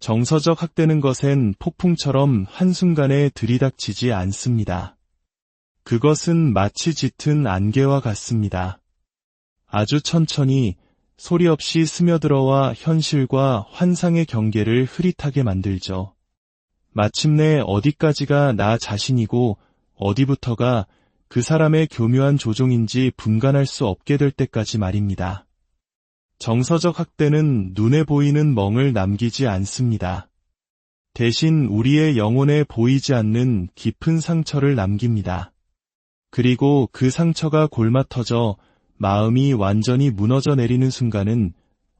정서적 학대는 것엔 폭풍처럼 한순간에 들이닥치지 않습니다. 그것은 마치 짙은 안개와 같습니다. 아주 천천히 소리 없이 스며들어와 현실과 환상의 경계를 흐릿하게 만들죠. 마침내 어디까지가 나 자신이고 어디부터가 그 사람의 교묘한 조종인지 분간할 수 없게 될 때까지 말입니다. 정서적 학대는 눈에 보이는 멍을 남기지 않습니다. 대신 우리의 영혼에 보이지 않는 깊은 상처를 남깁니다. 그리고 그 상처가 골마터져 마음이 완전히 무너져 내리는 순간은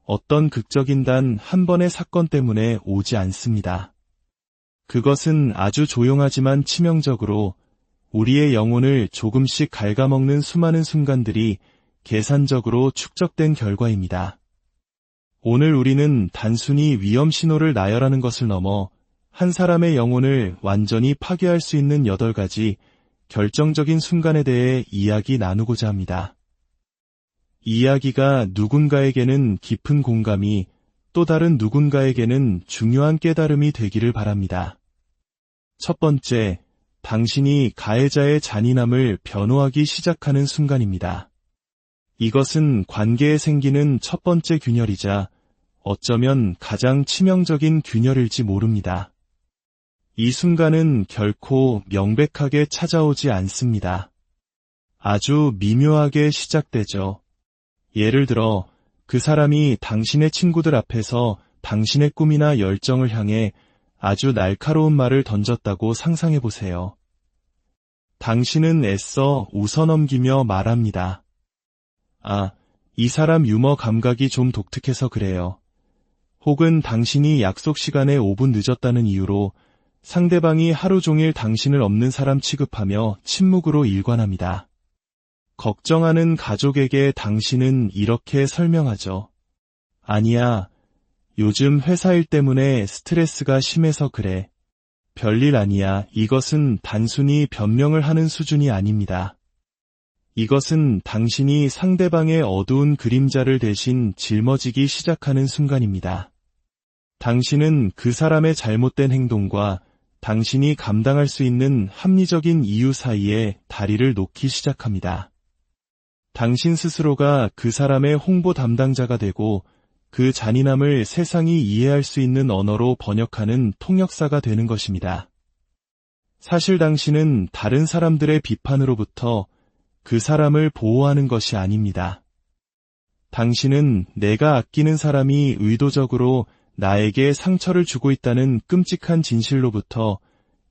어떤 극적인 단 한 번의 사건 때문에 오지 않습니다. 그것은 아주 조용하지만 치명적으로 우리의 영혼을 조금씩 갉아먹는 수많은 순간들이 계산적으로 축적된 결과입니다. 오늘 우리는 단순히 위험 신호를 나열하는 것을 넘어 한 사람의 영혼을 완전히 파괴할 수 있는 8가지 결정적인 순간에 대해 이야기 나누고자 합니다. 이 이야기가 누군가에게는 깊은 공감이, 또 다른 누군가에게는 중요한 깨달음이 되기를 바랍니다. 첫 번째, 당신이 가해자의 잔인함을 변호하기 시작하는 순간입니다. 이것은 관계에 생기는 첫 번째 균열이자 어쩌면 가장 치명적인 균열일지 모릅니다. 이 순간은 결코 명백하게 찾아오지 않습니다. 아주 미묘하게 시작되죠. 예를 들어 그 사람이 당신의 친구들 앞에서 당신의 꿈이나 열정을 향해 아주 날카로운 말을 던졌다고 상상해 보세요. 당신은 애써 웃어넘기며 말합니다. 아, 이 사람 유머 감각이 좀 독특해서 그래요. 혹은 당신이 약속 시간에 5분 늦었다는 이유로 상대방이 하루 종일 당신을 없는 사람 취급하며 침묵으로 일관합니다. 걱정하는 가족에게 당신은 이렇게 설명하죠. 아니야, 요즘 회사 일 때문에 스트레스가 심해서 그래. 별일 아니야. 이것은 단순히 변명을 하는 수준이 아닙니다. 이것은 당신이 상대방의 어두운 그림자를 대신 짊어지기 시작하는 순간입니다. 당신은 그 사람의 잘못된 행동과 당신이 감당할 수 있는 합리적인 이유 사이에 다리를 놓기 시작합니다. 당신 스스로가 그 사람의 홍보 담당자가 되고 그 잔인함을 세상이 이해할 수 있는 언어로 번역하는 통역사가 되는 것입니다. 사실 당신은 다른 사람들의 비판으로부터 그 사람을 보호하는 것이 아닙니다. 당신은 내가 아끼는 사람이 의도적으로 나에게 상처를 주고 있다는 끔찍한 진실로부터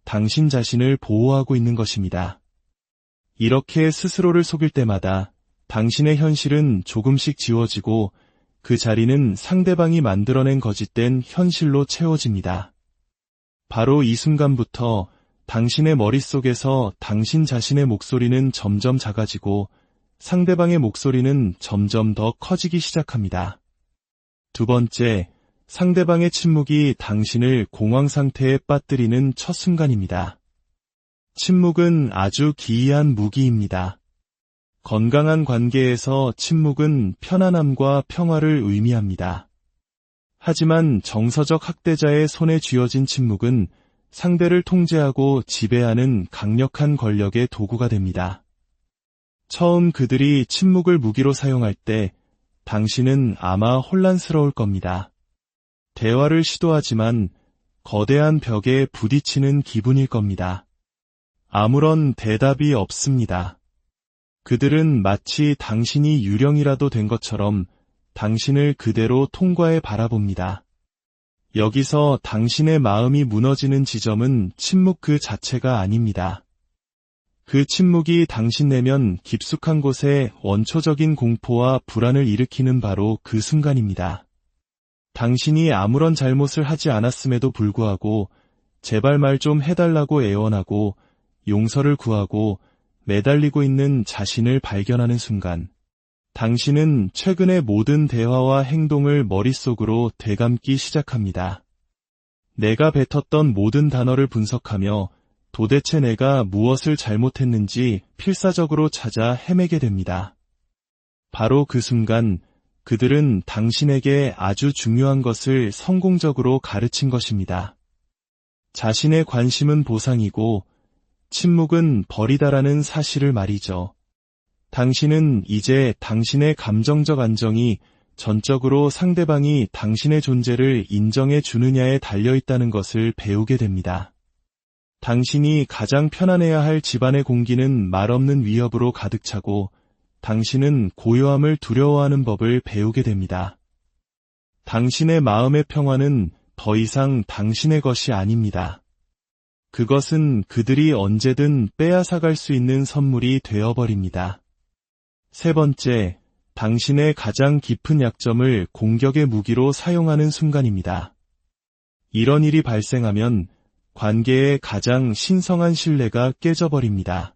당신 자신을 보호하고 있는 것입니다. 이렇게 스스로를 속일 때마다 당신의 현실은 조금씩 지워지고 그 자리는 상대방이 만들어낸 거짓된 현실로 채워집니다. 바로 이 순간부터 당신의 머릿속에서 당신 자신의 목소리는 점점 작아지고 상대방의 목소리는 점점 더 커지기 시작합니다. 두 번째, 상대방의 침묵이 당신을 공황 상태에 빠뜨리는 첫 순간입니다. 침묵은 아주 기이한 무기입니다. 건강한 관계에서 침묵은 편안함과 평화를 의미합니다. 하지만 정서적 학대자의 손에 쥐어진 침묵은 상대를 통제하고 지배하는 강력한 권력의 도구가 됩니다. 처음 그들이 침묵을 무기로 사용할 때 당신은 아마 혼란스러울 겁니다. 대화를 시도하지만 거대한 벽에 부딪히는 기분일 겁니다. 아무런 대답이 없습니다. 그들은 마치 당신이 유령이라도 된 것처럼 당신을 그대로 통과해 바라봅니다. 여기서 당신의 마음이 무너지는 지점은 침묵 그 자체가 아닙니다. 그 침묵이 당신 내면 깊숙한 곳에 원초적인 공포와 불안을 일으키는 바로 그 순간입니다. 당신이 아무런 잘못을 하지 않았음에도 불구하고 제발 말 좀 해달라고 애원하고 용서를 구하고 매달리고 있는 자신을 발견하는 순간, 당신은 최근의 모든 대화와 행동을 머릿속으로 되감기 시작합니다. 내가 뱉었던 모든 단어를 분석하며 도대체 내가 무엇을 잘못했는지 필사적으로 찾아 헤매게 됩니다. 바로 그 순간 그들은 당신에게 아주 중요한 것을 성공적으로 가르친 것입니다. 자신의 관심은 보상이고 침묵은 벌이다라는 사실을 말이죠. 당신은 이제 당신의 감정적 안정이 전적으로 상대방이 당신의 존재를 인정해 주느냐에 달려있다는 것을 배우게 됩니다. 당신이 가장 편안해야 할 집안의 공기는 말없는 위협으로 가득 차고 당신은 고요함을 두려워하는 법을 배우게 됩니다. 당신의 마음의 평화는 더 이상 당신의 것이 아닙니다. 그것은 그들이 언제든 빼앗아갈 수 있는 선물이 되어버립니다. 세 번째, 당신의 가장 깊은 약점을 공격의 무기로 사용하는 순간입니다. 이런 일이 발생하면 관계의 가장 신성한 신뢰가 깨져버립니다.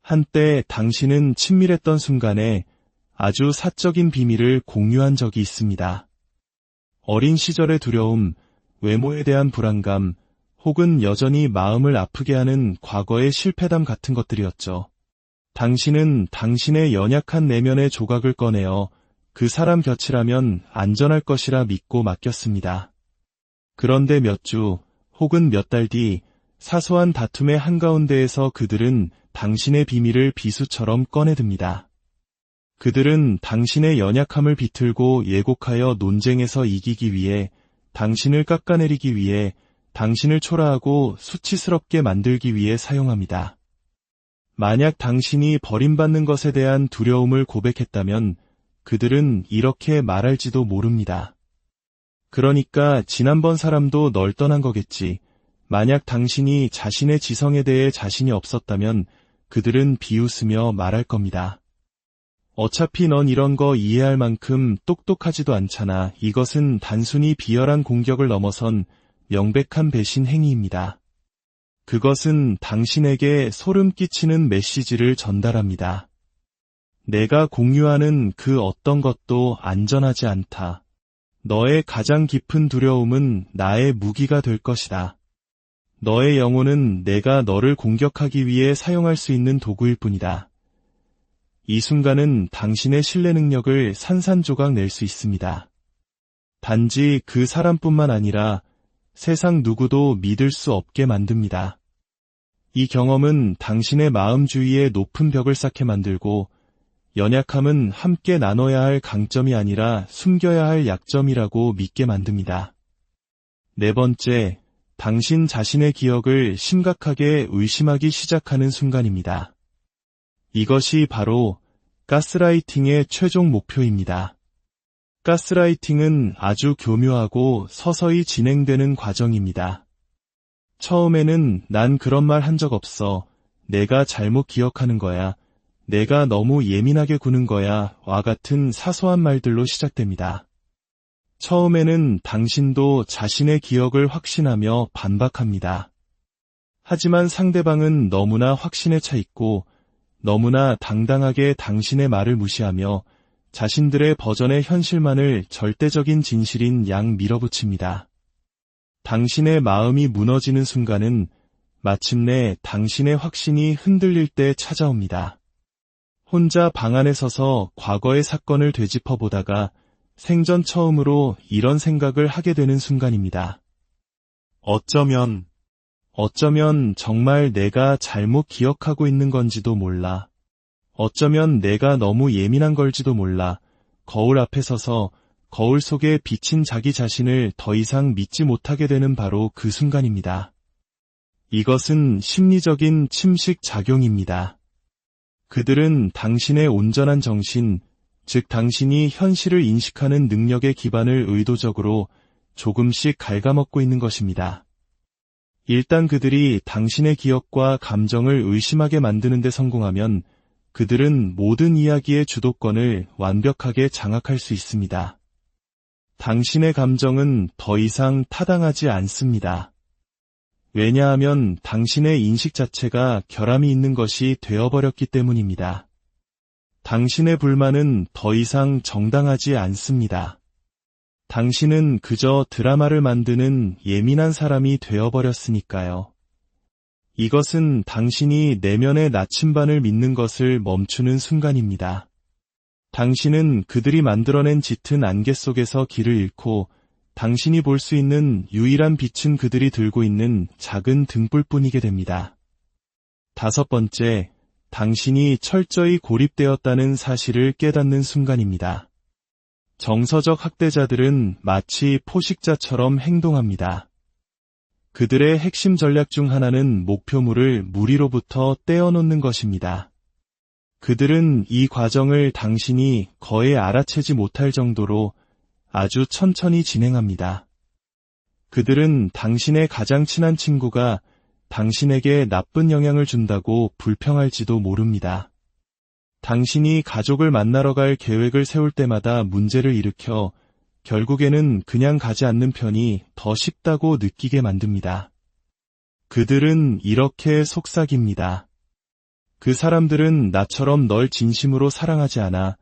한때 당신은 친밀했던 순간에 아주 사적인 비밀을 공유한 적이 있습니다. 어린 시절의 두려움, 외모에 대한 불안감, 혹은 여전히 마음을 아프게 하는 과거의 실패담 같은 것들이었죠. 당신은 당신의 연약한 내면의 조각을 꺼내어 그 사람 곁이라면 안전할 것이라 믿고 맡겼습니다. 그런데 몇 주, 혹은 몇 달 뒤 사소한 다툼의 한가운데에서 그들은 당신의 비밀을 비수처럼 꺼내듭니다. 그들은 당신의 연약함을 비틀고 예곡하여 논쟁에서 이기기 위해, 당신을 깎아내리기 위해, 당신을 초라하고 수치스럽게 만들기 위해 사용합니다. 만약 당신이 버림받는 것에 대한 두려움을 고백했다면 그들은 이렇게 말할지도 모릅니다. 그러니까 지난번 사람도 널 떠난 거겠지. 만약 당신이 자신의 지성에 대해 자신이 없었다면 그들은 비웃으며 말할 겁니다. 어차피 넌 이런 거 이해할 만큼 똑똑하지도 않잖아. 이것은 단순히 비열한 공격을 넘어선 명백한 배신 행위입니다. 그것은 당신에게 소름 끼치는 메시지를 전달합니다. 내가 공유하는 그 어떤 것도 안전하지 않다. 너의 가장 깊은 두려움은 나의 무기가 될 것이다. 너의 영혼은 내가 너를 공격하기 위해 사용할 수 있는 도구일 뿐이다. 이 순간은 당신의 신뢰 능력을 산산조각 낼 수 있습니다. 단지 그 사람뿐만 아니라 세상 누구도 믿을 수 없게 만듭니다. 이 경험은 당신의 마음 주위에 높은 벽을 쌓게 만들고 연약함은 함께 나눠야 할 강점이 아니라 숨겨야 할 약점이라고 믿게 만듭니다. 네 번째, 당신 자신의 기억을 심각하게 의심하기 시작하는 순간입니다. 이것이 바로 가스라이팅의 최종 목표입니다. 가스라이팅은 아주 교묘하고 서서히 진행되는 과정입니다. 처음에는 난 그런 말 한 적 없어. 내가 잘못 기억하는 거야. 내가 너무 예민하게 구는 거야. 와 같은 사소한 말들로 시작됩니다. 처음에는 당신도 자신의 기억을 확신하며 반박합니다. 하지만 상대방은 너무나 확신에 차 있고 너무나 당당하게 당신의 말을 무시하며 자신들의 버전의 현실만을 절대적인 진실인 양 밀어붙입니다. 당신의 마음이 무너지는 순간은 마침내 당신의 확신이 흔들릴 때 찾아옵니다. 혼자 방 안에 서서 과거의 사건을 되짚어 보다가 생전 처음으로 이런 생각을 하게 되는 순간입니다. 어쩌면 정말 내가 잘못 기억하고 있는 건지도 몰라. 어쩌면 내가 너무 예민한 걸지도 몰라. 거울 앞에 서서 거울 속에 비친 자기 자신을 더 이상 믿지 못하게 되는 바로 그 순간입니다. 이것은 심리적인 침식 작용입니다. 그들은 당신의 온전한 정신, 즉 당신이 현실을 인식하는 능력의 기반을 의도적으로 조금씩 갉아먹고 있는 것입니다. 일단 그들이 당신의 기억과 감정을 의심하게 만드는 데 성공하면 그들은 모든 이야기의 주도권을 완벽하게 장악할 수 있습니다. 당신의 감정은 더 이상 타당하지 않습니다. 왜냐하면 당신의 인식 자체가 결함이 있는 것이 되어버렸기 때문입니다. 당신의 불만은 더 이상 정당하지 않습니다. 당신은 그저 드라마를 만드는 예민한 사람이 되어버렸으니까요. 이것은 당신이 내면의 나침반을 믿는 것을 멈추는 순간입니다. 당신은 그들이 만들어낸 짙은 안개 속에서 길을 잃고 당신이 볼 수 있는 유일한 빛은 그들이 들고 있는 작은 등불뿐이게 됩니다. 5번째, 당신이 철저히 고립되었다는 사실을 깨닫는 순간입니다. 정서적 학대자들은 마치 포식자처럼 행동합니다. 그들의 핵심 전략 중 하나는 목표물을 무리로부터 떼어놓는 것입니다. 그들은 이 과정을 당신이 거의 알아채지 못할 정도로 아주 천천히 진행합니다. 그들은 당신의 가장 친한 친구가 당신에게 나쁜 영향을 준다고 불평할지도 모릅니다. 당신이 가족을 만나러 갈 계획을 세울 때마다 문제를 일으켜 결국에는 그냥 가지 않는 편이 더 쉽다고 느끼게 만듭니다. 그들은 이렇게 속삭입니다. 그 사람들은 나처럼 널 진심으로 사랑하지 않아,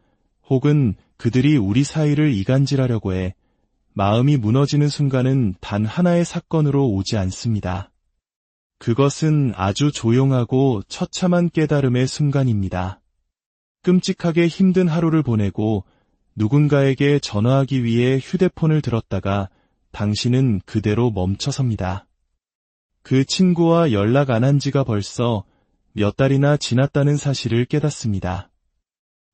혹은 그들이 우리 사이를 이간질하려고 해. 마음이 무너지는 순간은 단 하나의 사건으로 오지 않습니다. 그것은 아주 조용하고 처참한 깨달음의 순간입니다. 끔찍하게 힘든 하루를 보내고 누군가에게 전화하기 위해 휴대폰을 들었다가 당신은 그대로 멈춰섭니다. 그 친구와 연락 안 한 지가 벌써 몇 달이나 지났다는 사실을 깨닫습니다.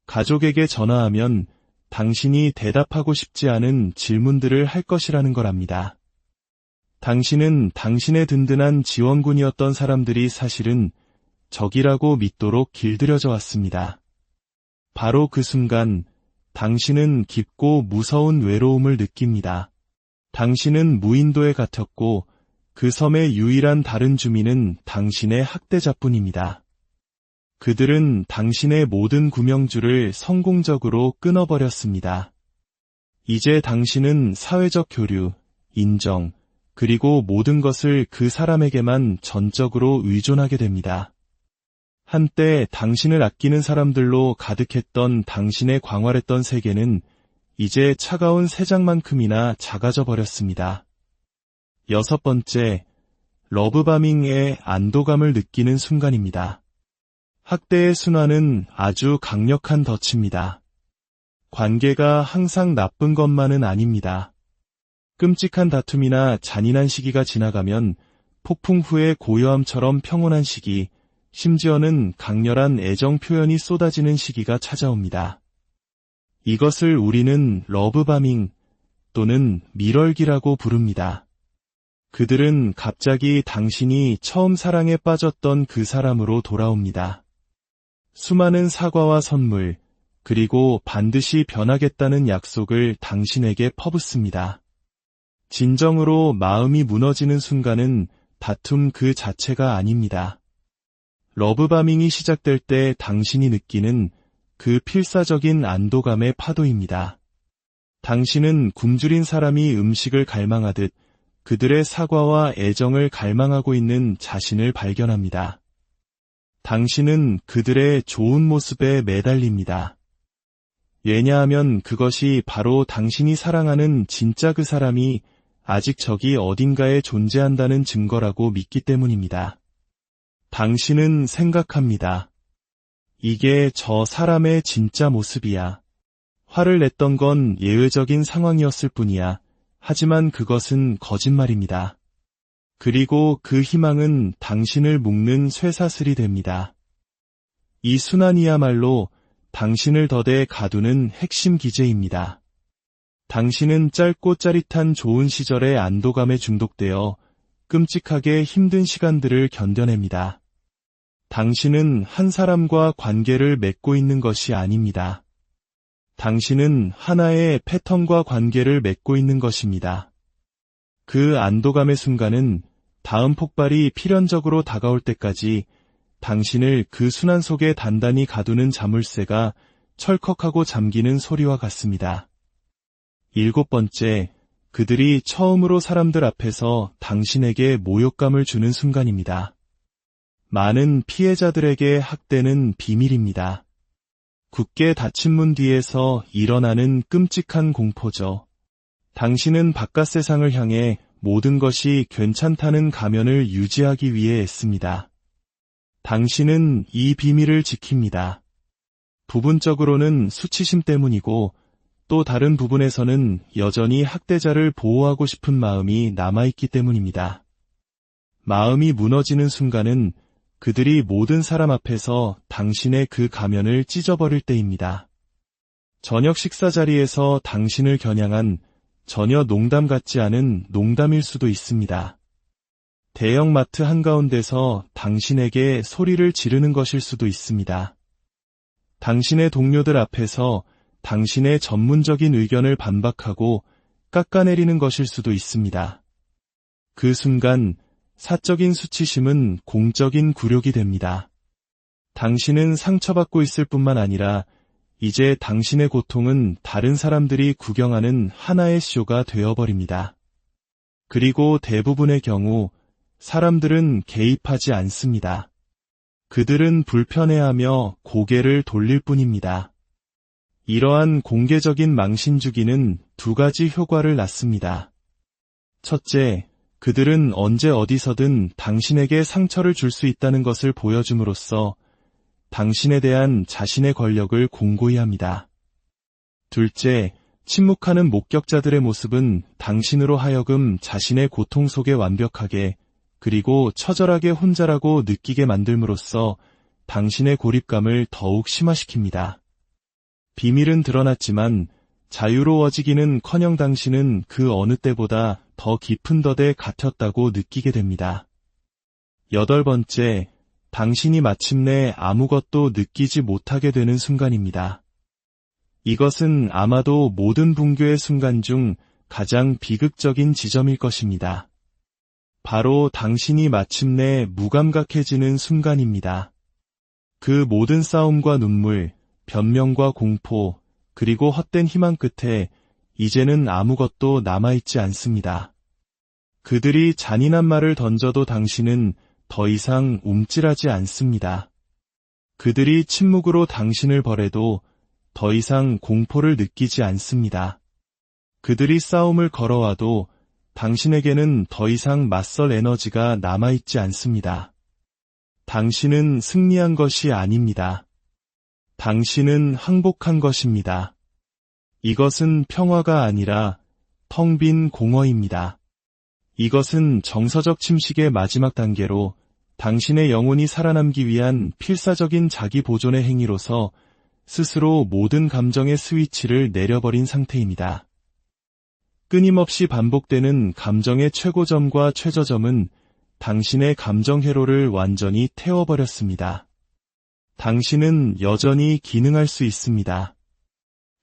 가족에게 전화하면 당신이 대답하고 싶지 않은 질문들을 할 것이라는 걸 압니다. 당신은 당신의 든든한 지원군이었던 사람들이 사실은 적이라고 믿도록 길들여져 왔습니다. 바로 그 순간 당신은 깊고 무서운 외로움을 느낍니다. 당신은 무인도에 갇혔고 그 섬의 유일한 다른 주민은 당신의 학대자뿐입니다. 그들은 당신의 모든 구명줄을 성공적으로 끊어버렸습니다. 이제 당신은 사회적 교류, 인정, 그리고 모든 것을 그 사람에게만 전적으로 의존하게 됩니다. 한때 당신을 아끼는 사람들로 가득했던 당신의 광활했던 세계는 이제 차가운 새장만큼이나 작아져 버렸습니다. 6번째, 러브바밍의 안도감을 느끼는 순간입니다. 학대의 순환은 아주 강력한 덫입니다. 관계가 항상 나쁜 것만은 아닙니다. 끔찍한 다툼이나 잔인한 시기가 지나가면 폭풍 후의 고요함처럼 평온한 시기, 심지어는 강렬한 애정 표현이 쏟아지는 시기가 찾아옵니다. 이것을 우리는 러브바밍 또는 밀월기라고 부릅니다. 그들은 갑자기 당신이 처음 사랑에 빠졌던 그 사람으로 돌아옵니다. 수많은 사과와 선물, 그리고 반드시 변하겠다는 약속을 당신에게 퍼붓습니다. 진정으로 마음이 무너지는 순간은 다툼 그 자체가 아닙니다. 러브바밍이 시작될 때 당신이 느끼는 그 필사적인 안도감의 파도입니다. 당신은 굶주린 사람이 음식을 갈망하듯 그들의 사과와 애정을 갈망하고 있는 자신을 발견합니다. 당신은 그들의 좋은 모습에 매달립니다. 왜냐하면 그것이 바로 당신이 사랑하는 진짜 그 사람이 아직 저기 어딘가에 존재한다는 증거라고 믿기 때문입니다. 당신은 생각합니다. 이게 저 사람의 진짜 모습이야. 화를 냈던 건 예외적인 상황이었을 뿐이야. 하지만 그것은 거짓말입니다. 그리고 그 희망은 당신을 묶는 쇠사슬이 됩니다. 이 순환이야말로 당신을 덫에 가두는 핵심 기제입니다. 당신은 짧고 짜릿한 좋은 시절의 안도감에 중독되어 끔찍하게 힘든 시간들을 견뎌냅니다. 당신은 한 사람과 관계를 맺고 있는 것이 아닙니다. 당신은 하나의 패턴과 관계를 맺고 있는 것입니다. 그 안도감의 순간은 다음 폭발이 필연적으로 다가올 때까지 당신을 그 순환 속에 단단히 가두는 자물쇠가 철컥하고 잠기는 소리와 같습니다. 7번째, 그들이 처음으로 사람들 앞에서 당신에게 모욕감을 주는 순간입니다. 많은 피해자들에게 학대는 비밀입니다. 굳게 닫힌 문 뒤에서 일어나는 끔찍한 공포죠. 당신은 바깥 세상을 향해 모든 것이 괜찮다는 가면을 유지하기 위해 애씁니다. 당신은 이 비밀을 지킵니다. 부분적으로는 수치심 때문이고 또 다른 부분에서는 여전히 학대자를 보호하고 싶은 마음이 남아있기 때문입니다. 마음이 무너지는 순간은 그들이 모든 사람 앞에서 당신의 그 가면을 찢어버릴 때입니다. 저녁 식사 자리에서 당신을 겨냥한 전혀 농담 같지 않은 농담일 수도 있습니다. 대형 마트 한가운데서 당신에게 소리를 지르는 것일 수도 있습니다. 당신의 동료들 앞에서 당신의 전문적인 의견을 반박하고 깎아내리는 것일 수도 있습니다. 그 순간 사적인 수치심은 공적인 굴욕이 됩니다. 당신은 상처받고 있을 뿐만 아니라 이제 당신의 고통은 다른 사람들이 구경하는 하나의 쇼가 되어버립니다. 그리고 대부분의 경우 사람들은 개입하지 않습니다. 그들은 불편해하며 고개를 돌릴 뿐입니다. 이러한 공개적인 망신주기는 두 가지 효과를 낳습니다. 첫째, 그들은 언제 어디서든 당신에게 상처를 줄 수 있다는 것을 보여줌으로써 당신에 대한 자신의 권력을 공고히 합니다. 둘째, 침묵하는 목격자들의 모습은 당신으로 하여금 자신의 고통 속에 완벽하게 그리고 처절하게 혼자라고 느끼게 만들므로써 당신의 고립감을 더욱 심화시킵니다. 비밀은 드러났지만 자유로워지기는커녕 당신은 그 어느 때보다 더 깊은 덫에 갇혔다고 느끼게 됩니다. 8번째, 당신이 마침내 아무것도 느끼지 못하게 되는 순간입니다. 이것은 아마도 모든 붕괴의 순간 중 가장 비극적인 지점일 것입니다. 바로 당신이 마침내 무감각해지는 순간입니다. 그 모든 싸움과 눈물, 변명과 공포, 그리고 헛된 희망 끝에 이제는 아무것도 남아있지 않습니다. 그들이 잔인한 말을 던져도 당신은 더 이상 움찔하지 않습니다. 그들이 침묵으로 당신을 벌해도 더 이상 공포를 느끼지 않습니다. 그들이 싸움을 걸어와도 당신에게는 더 이상 맞설 에너지가 남아있지 않습니다. 당신은 승리한 것이 아닙니다. 당신은 항복한 것입니다. 이것은 평화가 아니라 텅 빈 공허입니다. 이것은 정서적 침식의 마지막 단계로 당신의 영혼이 살아남기 위한 필사적인 자기 보존의 행위로서 스스로 모든 감정의 스위치를 내려버린 상태입니다. 끊임없이 반복되는 감정의 최고점과 최저점은 당신의 감정 회로를 완전히 태워버렸습니다. 당신은 여전히 기능할 수 있습니다.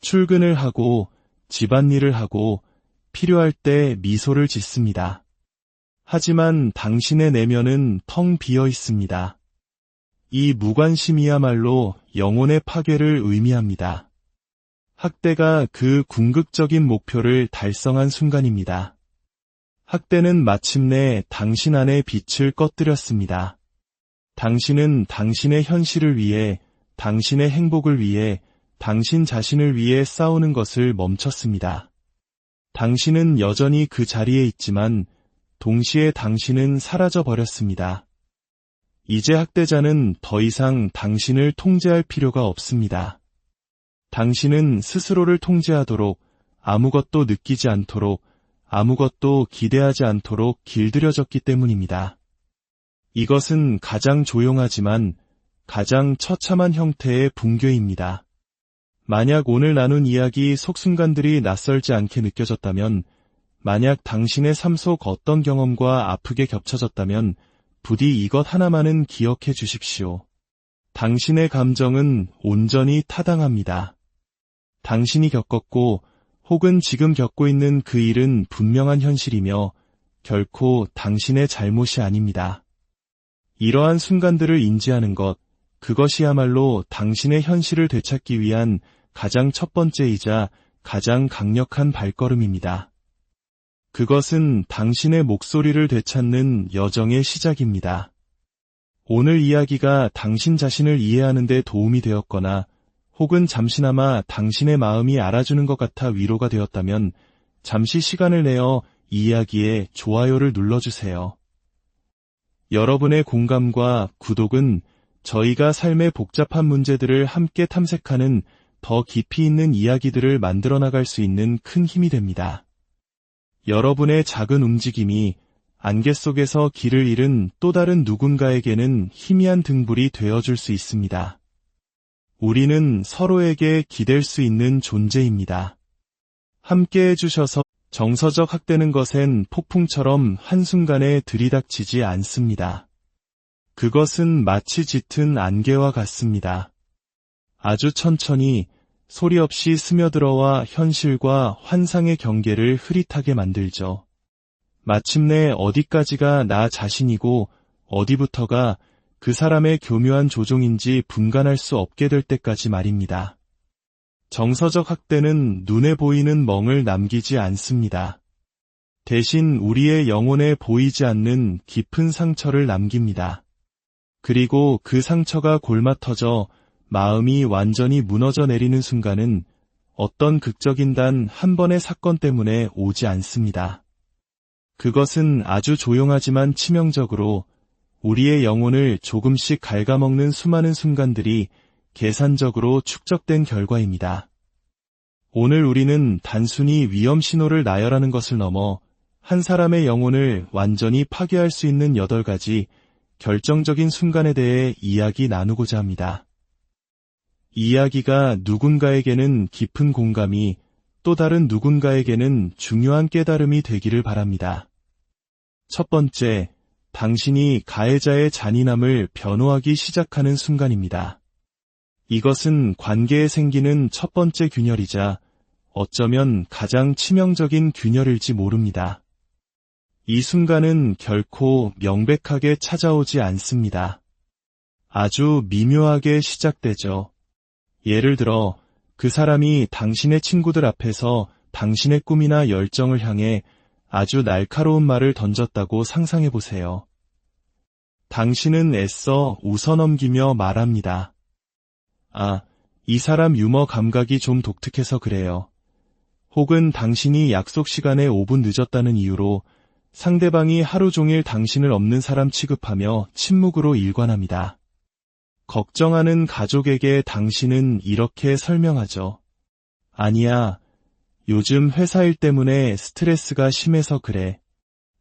출근을 하고 집안일을 하고 필요할 때 미소를 짓습니다. 하지만 당신의 내면은 텅 비어 있습니다. 이 무관심이야말로 영혼의 파괴를 의미합니다. 학대가 그 궁극적인 목표를 달성한 순간입니다. 학대는 마침내 당신 안의 빛을 꺼뜨렸습니다. 당신은 당신의 현실을 위해, 당신의 행복을 위해, 당신 자신을 위해 싸우는 것을 멈췄습니다. 당신은 여전히 그 자리에 있지만 동시에 당신은 사라져버렸습니다. 이제 학대자는 더 이상 당신을 통제할 필요가 없습니다. 당신은 스스로를 통제하도록, 아무것도 느끼지 않도록, 아무것도 기대하지 않도록 길들여졌기 때문입니다. 이것은 가장 조용하지만 가장 처참한 형태의 붕괴입니다. 만약 오늘 나눈 이야기 속 순간들이 낯설지 않게 느껴졌다면, 만약 당신의 삶 속 어떤 경험과 아프게 겹쳐졌다면 부디 이것 하나만은 기억해 주십시오. 당신의 감정은 온전히 타당합니다. 당신이 겪었고 혹은 지금 겪고 있는 그 일은 분명한 현실이며 결코 당신의 잘못이 아닙니다. 이러한 순간들을 인지하는 것, 그것이야말로 당신의 현실을 되찾기 위한 가장 첫 번째이자 가장 강력한 발걸음입니다. 그것은 당신의 목소리를 되찾는 여정의 시작입니다. 오늘 이야기가 당신 자신을 이해하는 데 도움이 되었거나 혹은 잠시나마 당신의 마음이 알아주는 것 같아 위로가 되었다면 잠시 시간을 내어 이 이야기에 좋아요를 눌러주세요. 여러분의 공감과 구독은 저희가 삶의 복잡한 문제들을 함께 탐색하는 더 깊이 있는 이야기들을 만들어 나갈 수 있는 큰 힘이 됩니다. 여러분의 작은 움직임이 안개 속에서 길을 잃은 또 다른 누군가에게는 희미한 등불이 되어줄 수 있습니다. 우리는 서로에게 기댈 수 있는 존재입니다. 함께 해주셔서 정서적 학대는 것엔 폭풍처럼 한순간에 들이닥치지 않습니다. 그것은 마치 짙은 안개와 같습니다. 아주 천천히 소리 없이 스며들어와 현실과 환상의 경계를 흐릿하게 만들죠. 마침내 어디까지가 나 자신이고 어디부터가 그 사람의 교묘한 조종인지 분간할 수 없게 될 때까지 말입니다. 정서적 학대는 눈에 보이는 멍을 남기지 않습니다. 대신 우리의 영혼에 보이지 않는 깊은 상처를 남깁니다. 그리고 그 상처가 골마터져 마음이 완전히 무너져 내리는 순간은 어떤 극적인 단 한 번의 사건 때문에 오지 않습니다. 그것은 아주 조용하지만 치명적으로 우리의 영혼을 조금씩 갉아먹는 수많은 순간들이 계산적으로 축적된 결과입니다. 오늘 우리는 단순히 위험 신호를 나열하는 것을 넘어 한 사람의 영혼을 완전히 파괴할 수 있는 8가지 결정적인 순간에 대해 이야기 나누고자 합니다. 이 이야기가 누군가에게는 깊은 공감이, 또 다른 누군가에게는 중요한 깨달음이 되기를 바랍니다. 첫 번째, 당신이 가해자의 잔인함을 변호하기 시작하는 순간입니다. 이것은 관계에 생기는 첫 번째 균열이자 어쩌면 가장 치명적인 균열일지 모릅니다. 이 순간은 결코 명백하게 찾아오지 않습니다. 아주 미묘하게 시작되죠. 예를 들어 그 사람이 당신의 친구들 앞에서 당신의 꿈이나 열정을 향해 아주 날카로운 말을 던졌다고 상상해 보세요. 당신은 애써 웃어넘기며 말합니다. 아, 이 사람 유머 감각이 좀 독특해서 그래요. 혹은 당신이 약속 시간에 5분 늦었다는 이유로 상대방이 하루 종일 당신을 없는 사람 취급하며 침묵으로 일관합니다. 걱정하는 가족에게 당신은 이렇게 설명하죠. 아니야, 요즘 회사 일 때문에 스트레스가 심해서 그래.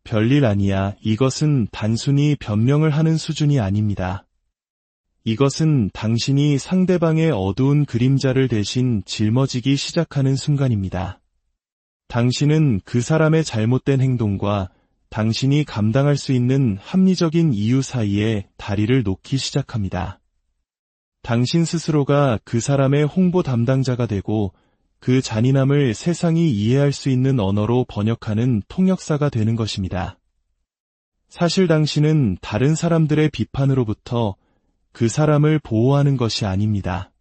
별일 아니야. 이것은 단순히 변명을 하는 수준이 아닙니다. 이것은 당신이 상대방의 어두운 그림자를 대신 짊어지기 시작하는 순간입니다. 당신은 그 사람의 잘못된 행동과 당신이 감당할 수 있는 합리적인 이유 사이에 다리를 놓기 시작합니다. 당신 스스로가 그 사람의 홍보 담당자가 되고 그 잔인함을 세상이 이해할 수 있는 언어로 번역하는 통역사가 되는 것입니다. 사실 당신은 다른 사람들의 비판으로부터 그 사람을 보호하는 것이 아닙니다.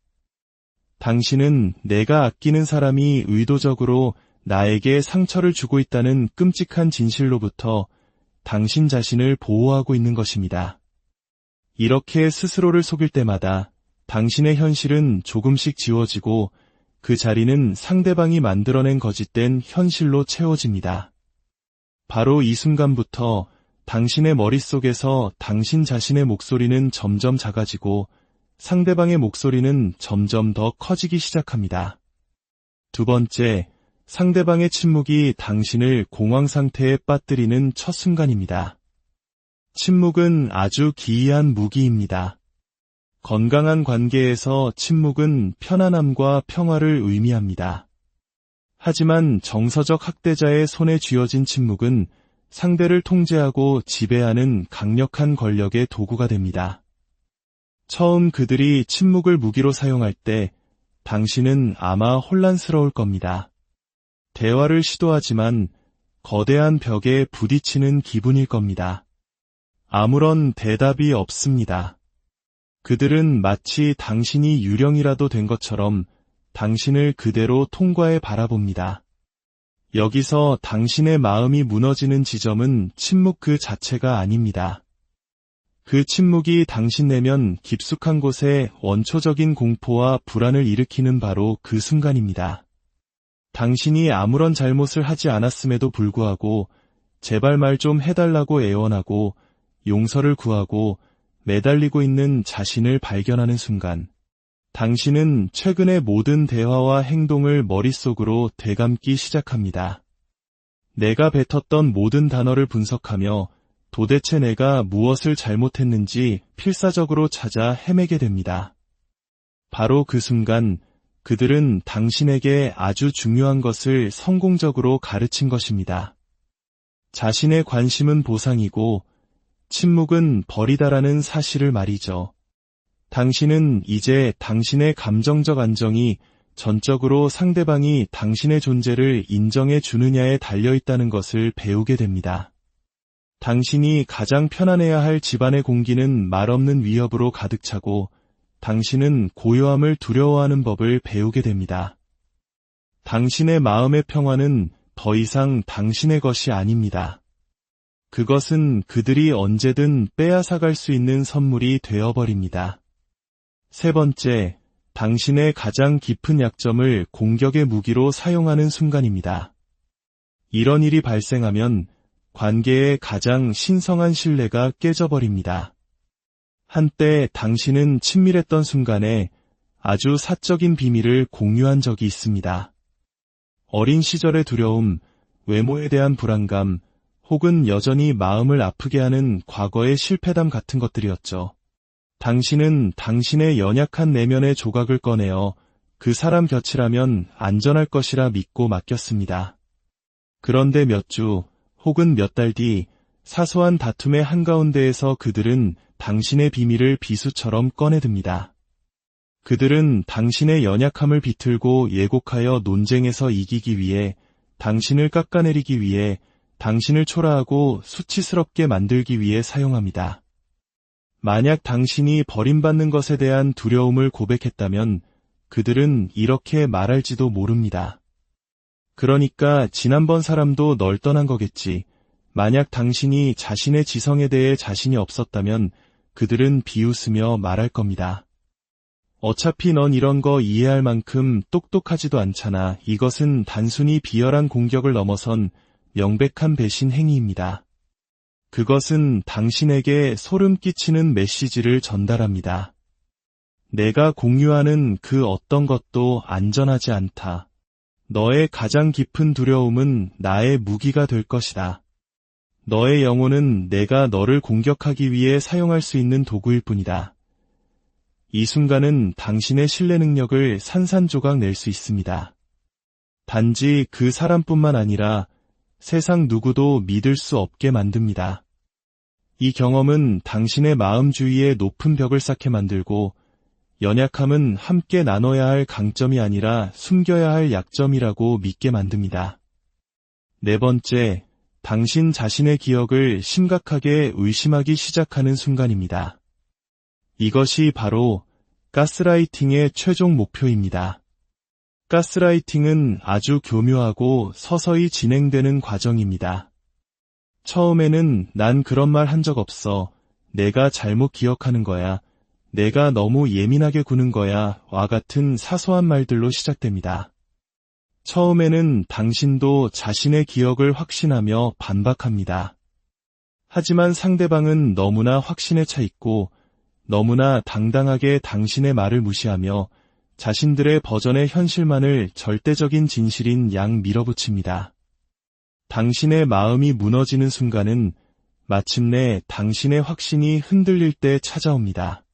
당신은 내가 아끼는 사람이 의도적으로 나에게 상처를 주고 있다는 끔찍한 진실로부터 당신 자신을 보호하고 있는 것입니다. 이렇게 스스로를 속일 때마다 당신의 현실은 조금씩 지워지고 그 자리는 상대방이 만들어낸 거짓된 현실로 채워집니다. 바로 이 순간부터 당신의 머릿속에서 당신 자신의 목소리는 점점 작아지고 상대방의 목소리는 점점 더 커지기 시작합니다. 두 번째, 상대방의 침묵이 당신을 공황 상태에 빠뜨리는 첫 순간입니다. 침묵은 아주 기이한 무기입니다. 건강한 관계에서 침묵은 편안함과 평화를 의미합니다. 하지만 정서적 학대자의 손에 쥐어진 침묵은 상대를 통제하고 지배하는 강력한 권력의 도구가 됩니다. 처음 그들이 침묵을 무기로 사용할 때 당신은 아마 혼란스러울 겁니다. 대화를 시도하지만 거대한 벽에 부딪히는 기분일 겁니다. 아무런 대답이 없습니다. 그들은 마치 당신이 유령이라도 된 것처럼 당신을 그대로 통과해 바라봅니다. 여기서 당신의 마음이 무너지는 지점은 침묵 그 자체가 아닙니다. 그 침묵이 당신 내면 깊숙한 곳에 원초적인 공포와 불안을 일으키는 바로 그 순간입니다. 당신이 아무런 잘못을 하지 않았음에도 불구하고 제발 말 좀 해달라고 애원하고 용서를 구하고 매달리고 있는 자신을 발견하는 순간, 당신은 최근의 모든 대화와 행동을 머릿속으로 되감기 시작합니다. 내가 뱉었던 모든 단어를 분석하며 도대체 내가 무엇을 잘못했는지 필사적으로 찾아 헤매게 됩니다. 바로 그 순간 그들은 당신에게 아주 중요한 것을 성공적으로 가르친 것입니다. 자신의 관심은 보상이고 침묵은 벌이다라는 사실을 말이죠. 당신은 이제 당신의 감정적 안정이 전적으로 상대방이 당신의 존재를 인정해 주느냐에 달려있다는 것을 배우게 됩니다. 당신이 가장 편안해야 할 집안의 공기는 말없는 위협으로 가득 차고 당신은 고요함을 두려워하는 법을 배우게 됩니다. 당신의 마음의 평화는 더 이상 당신의 것이 아닙니다. 그것은 그들이 언제든 빼앗아갈 수 있는 선물이 되어버립니다. 세 번째, 당신의 가장 깊은 약점을 공격의 무기로 사용하는 순간입니다. 이런 일이 발생하면 관계의 가장 신성한 신뢰가 깨져버립니다. 한때 당신은 친밀했던 순간에 아주 사적인 비밀을 공유한 적이 있습니다. 어린 시절의 두려움, 외모에 대한 불안감, 혹은 여전히 마음을 아프게 하는 과거의 실패담 같은 것들이었죠. 당신은 당신의 연약한 내면의 조각을 꺼내어 그 사람 곁이라면 안전할 것이라 믿고 맡겼습니다. 그런데 몇 주, 혹은 몇 달 뒤 사소한 다툼의 한가운데에서 그들은 당신의 비밀을 비수처럼 꺼내듭니다. 그들은 당신의 연약함을 비틀고 예곡하여 논쟁에서 이기기 위해, 당신을 깎아내리기 위해, 당신을 초라하고 수치스럽게 만들기 위해 사용합니다. 만약 당신이 버림받는 것에 대한 두려움을 고백했다면 그들은 이렇게 말할지도 모릅니다. 그러니까 지난번 사람도 널 떠난 거겠지. 만약 당신이 자신의 지성에 대해 자신이 없었다면 그들은 비웃으며 말할 겁니다. 어차피 넌 이런 거 이해할 만큼 똑똑하지도 않잖아. 이것은 단순히 비열한 공격을 넘어선 명백한 배신 행위입니다. 그것은 당신에게 소름 끼치는 메시지를 전달합니다. 내가 공유하는 그 어떤 것도 안전하지 않다. 너의 가장 깊은 두려움은 나의 무기가 될 것이다. 너의 영혼은 내가 너를 공격하기 위해 사용할 수 있는 도구일 뿐이다. 이 순간은 당신의 신뢰 능력을 산산조각 낼 수 있습니다. 단지 그 사람뿐만 아니라 세상 누구도 믿을 수 없게 만듭니다. 이 경험은 당신의 마음 주위에 높은 벽을 쌓게 만들고 연약함은 함께 나눠야 할 강점이 아니라 숨겨야 할 약점이라고 믿게 만듭니다. 네 번째, 당신 자신의 기억을 심각하게 의심하기 시작하는 순간입니다. 이것이 바로 가스라이팅의 최종 목표입니다. 가스라이팅은 아주 교묘하고 서서히 진행되는 과정입니다. 처음에는 난 그런 말 한 적 없어. 내가 잘못 기억하는 거야. 내가 너무 예민하게 구는 거야. 와 같은 사소한 말들로 시작됩니다. 처음에는 당신도 자신의 기억을 확신하며 반박합니다. 하지만 상대방은 너무나 확신에 차 있고 너무나 당당하게 당신의 말을 무시하며 자신들의 버전의 현실만을 절대적인 진실인 양 밀어붙입니다. 당신의 마음이 무너지는 순간은 마침내 당신의 확신이 흔들릴 때 찾아옵니다.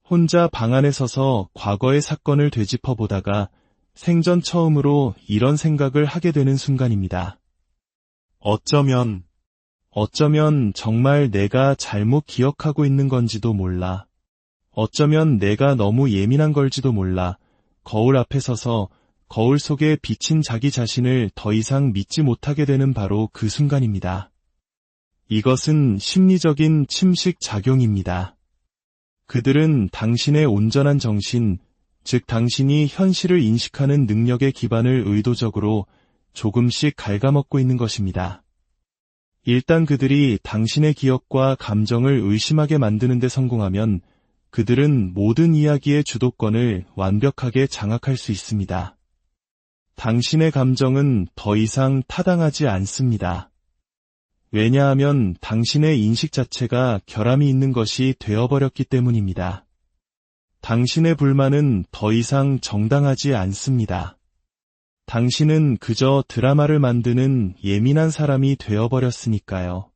혼자 방 안에 서서 과거의 사건을 되짚어 보다가 생전 처음으로 이런 생각을 하게 되는 순간입니다. 어쩌면 정말 내가 잘못 기억하고 있는 건지도 몰라. 어쩌면 내가 너무 예민한 걸지도 몰라. 거울 앞에 서서 거울 속에 비친 자기 자신을 더 이상 믿지 못하게 되는 바로 그 순간입니다. 이것은 심리적인 침식 작용입니다. 그들은 당신의 온전한 정신, 즉 당신이 현실을 인식하는 능력의 기반을 의도적으로 조금씩 갉아먹고 있는 것입니다. 일단 그들이 당신의 기억과 감정을 의심하게 만드는 데 성공하면 그들은 모든 이야기의 주도권을 완벽하게 장악할 수 있습니다. 당신의 감정은 더 이상 타당하지 않습니다. 왜냐하면 당신의 인식 자체가 결함이 있는 것이 되어버렸기 때문입니다. 당신의 불만은 더 이상 정당하지 않습니다. 당신은 그저 드라마를 만드는 예민한 사람이 되어버렸으니까요.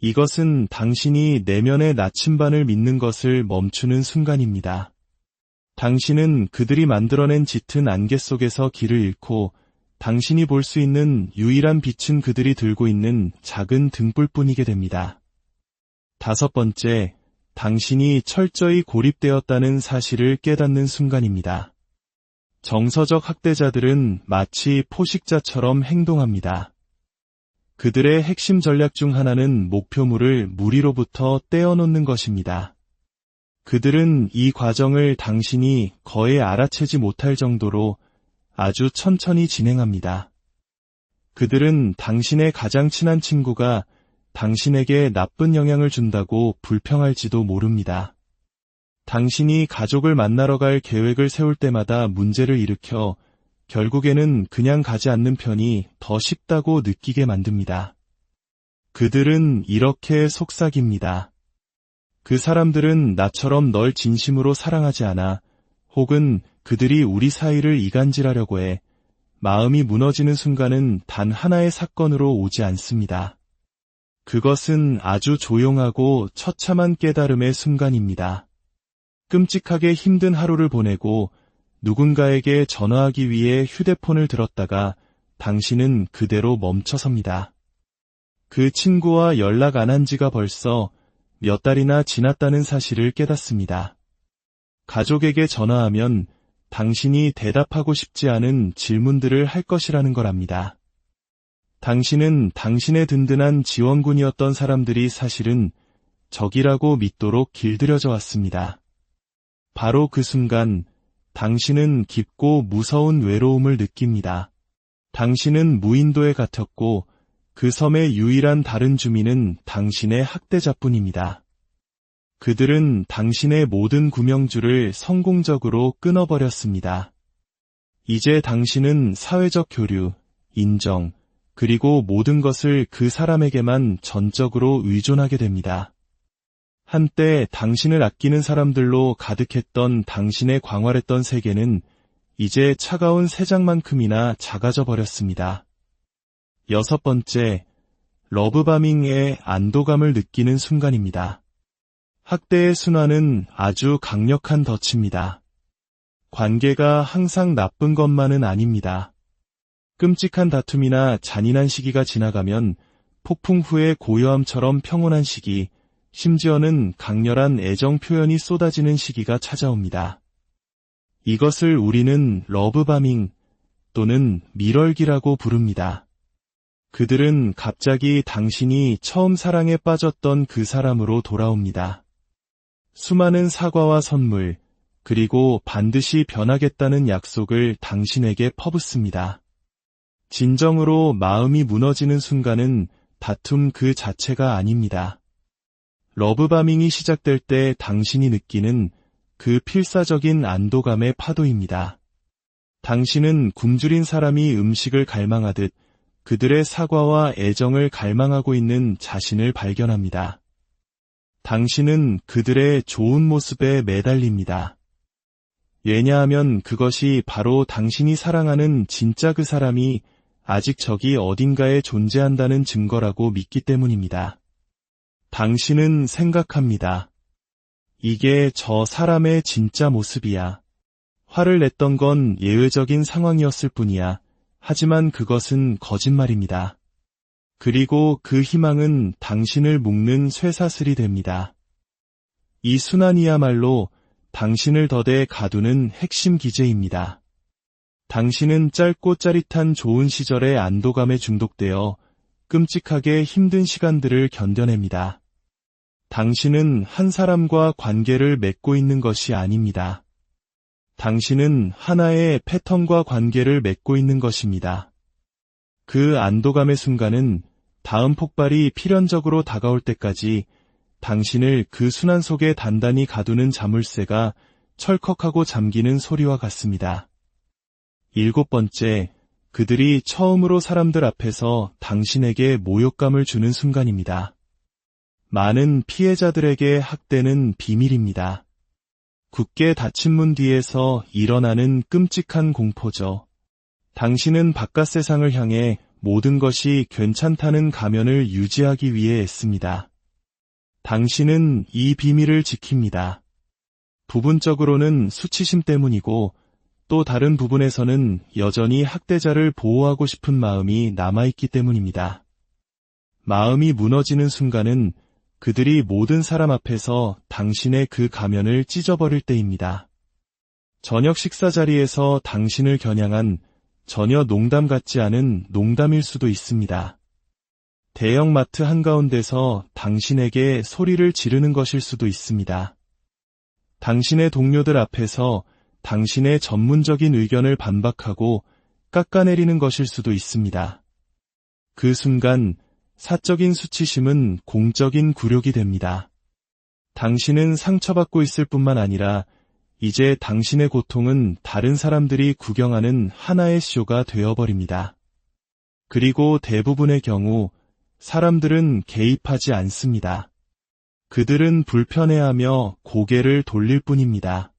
이것은 당신이 내면의 나침반을 믿는 것을 멈추는 순간입니다. 당신은 그들이 만들어낸 짙은 안개 속에서 길을 잃고 당신이 볼 수 있는 유일한 빛은 그들이 들고 있는 작은 등불뿐이게 됩니다. 5번째, 당신이 철저히 고립되었다는 사실을 깨닫는 순간입니다. 정서적 학대자들은 마치 포식자처럼 행동합니다. 그들의 핵심 전략 중 하나는 목표물을 무리로부터 떼어놓는 것입니다. 그들은 이 과정을 당신이 거의 알아채지 못할 정도로 아주 천천히 진행합니다. 그들은 당신의 가장 친한 친구가 당신에게 나쁜 영향을 준다고 불평할지도 모릅니다. 당신이 가족을 만나러 갈 계획을 세울 때마다 문제를 일으켜 결국에는 그냥 가지 않는 편이 더 쉽다고 느끼게 만듭니다. 그들은 이렇게 속삭입니다. 그 사람들은 나처럼 널 진심으로 사랑하지 않아. 혹은 그들이 우리 사이를 이간질하려고 해. 마음이 무너지는 순간은 단 하나의 사건으로 오지 않습니다. 그것은 아주 조용하고 처참한 깨달음의 순간입니다. 끔찍하게 힘든 하루를 보내고 누군가에게 전화하기 위해 휴대폰을 들었다가 당신은 그대로 멈춰섭니다. 그 친구와 연락 안 한 지가 벌써 몇 달이나 지났다는 사실을 깨닫습니다. 가족에게 전화하면 당신이 대답하고 싶지 않은 질문들을 할 것이라는 걸 압니다. 당신은 당신의 든든한 지원군이었던 사람들이 사실은 적이라고 믿도록 길들여져 왔습니다. 바로 그 순간 당신은 깊고 무서운 외로움을 느낍니다. 당신은 무인도에 갇혔고 그 섬의 유일한 다른 주민은 당신의 학대자뿐입니다. 그들은 당신의 모든 구명줄을 성공적으로 끊어버렸습니다. 이제 당신은 사회적 교류, 인정, 그리고 모든 것을 그 사람에게만 전적으로 의존하게 됩니다. 한때 당신을 아끼는 사람들로 가득했던 당신의 광활했던 세계는 이제 차가운 새장만큼이나 작아져 버렸습니다. 6번째, 러브바밍의 안도감을 느끼는 순간입니다. 학대의 순환은 아주 강력한 덫입니다. 관계가 항상 나쁜 것만은 아닙니다. 끔찍한 다툼이나 잔인한 시기가 지나가면 폭풍 후의 고요함처럼 평온한 시기, 심지어는 강렬한 애정 표현이 쏟아지는 시기가 찾아옵니다. 이것을 우리는 러브바밍 또는 밀월기라고 부릅니다. 그들은 갑자기 당신이 처음 사랑에 빠졌던 그 사람으로 돌아옵니다. 수많은 사과와 선물, 그리고 반드시 변하겠다는 약속을 당신에게 퍼붓습니다. 진정으로 마음이 무너지는 순간은 다툼 그 자체가 아닙니다. 러브바밍이 시작될 때 당신이 느끼는 그 필사적인 안도감의 파도입니다. 당신은 굶주린 사람이 음식을 갈망하듯 그들의 사과와 애정을 갈망하고 있는 자신을 발견합니다. 당신은 그들의 좋은 모습에 매달립니다. 왜냐하면 그것이 바로 당신이 사랑하는 진짜 그 사람이 아직 저기 어딘가에 존재한다는 증거라고 믿기 때문입니다. 당신은 생각합니다. 이게 저 사람의 진짜 모습이야. 화를 냈던 건 예외적인 상황이었을 뿐이야. 하지만 그것은 거짓말입니다. 그리고 그 희망은 당신을 묶는 쇠사슬이 됩니다. 이 순환이야말로 당신을 덫에 가두는 핵심 기제입니다. 당신은 짧고 짜릿한 좋은 시절의 안도감에 중독되어 끔찍하게 힘든 시간들을 견뎌냅니다. 당신은 한 사람과 관계를 맺고 있는 것이 아닙니다. 당신은 하나의 패턴과 관계를 맺고 있는 것입니다. 그 안도감의 순간은 다음 폭발이 필연적으로 다가올 때까지 당신을 그 순환 속에 단단히 가두는 자물쇠가 철컥하고 잠기는 소리와 같습니다. 7번째, 그들이 처음으로 사람들 앞에서 당신에게 모욕감을 주는 순간입니다. 많은 피해자들에게 학대는 비밀입니다. 굳게 닫힌 문 뒤에서 일어나는 끔찍한 공포죠. 당신은 바깥 세상을 향해 모든 것이 괜찮다는 가면을 유지하기 위해 애씁니다. 당신은 이 비밀을 지킵니다. 부분적으로는 수치심 때문이고 또 다른 부분에서는 여전히 학대자를 보호하고 싶은 마음이 남아있기 때문입니다. 마음이 무너지는 순간은 그들이 모든 사람 앞에서 당신의 그 가면을 찢어버릴 때입니다. 저녁 식사 자리에서 당신을 겨냥한 전혀 농담 같지 않은 농담일 수도 있습니다. 대형 마트 한가운데서 당신에게 소리를 지르는 것일 수도 있습니다. 당신의 동료들 앞에서 당신의 전문적인 의견을 반박하고 깎아내리는 것일 수도 있습니다. 그 순간 사적인 수치심은 공적인 굴욕이 됩니다. 당신은 상처받고 있을 뿐만 아니라 이제 당신의 고통은 다른 사람들이 구경하는 하나의 쇼가 되어버립니다. 그리고 대부분의 경우 사람들은 개입하지 않습니다. 그들은 불편해하며 고개를 돌릴 뿐입니다.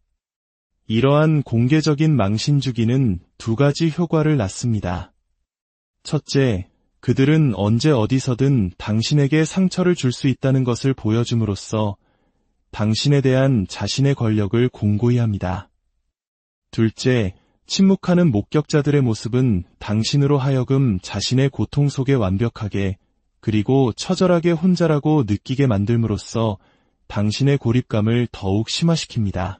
이러한 공개적인 망신주기는 두 가지 효과를 낳습니다. 첫째, 그들은 언제 어디서든 당신에게 상처를 줄 수 있다는 것을 보여줌으로써 당신에 대한 자신의 권력을 공고히 합니다. 둘째, 침묵하는 목격자들의 모습은 당신으로 하여금 자신의 고통 속에 완벽하게 그리고 처절하게 혼자라고 느끼게 만들므로써 당신의 고립감을 더욱 심화시킵니다.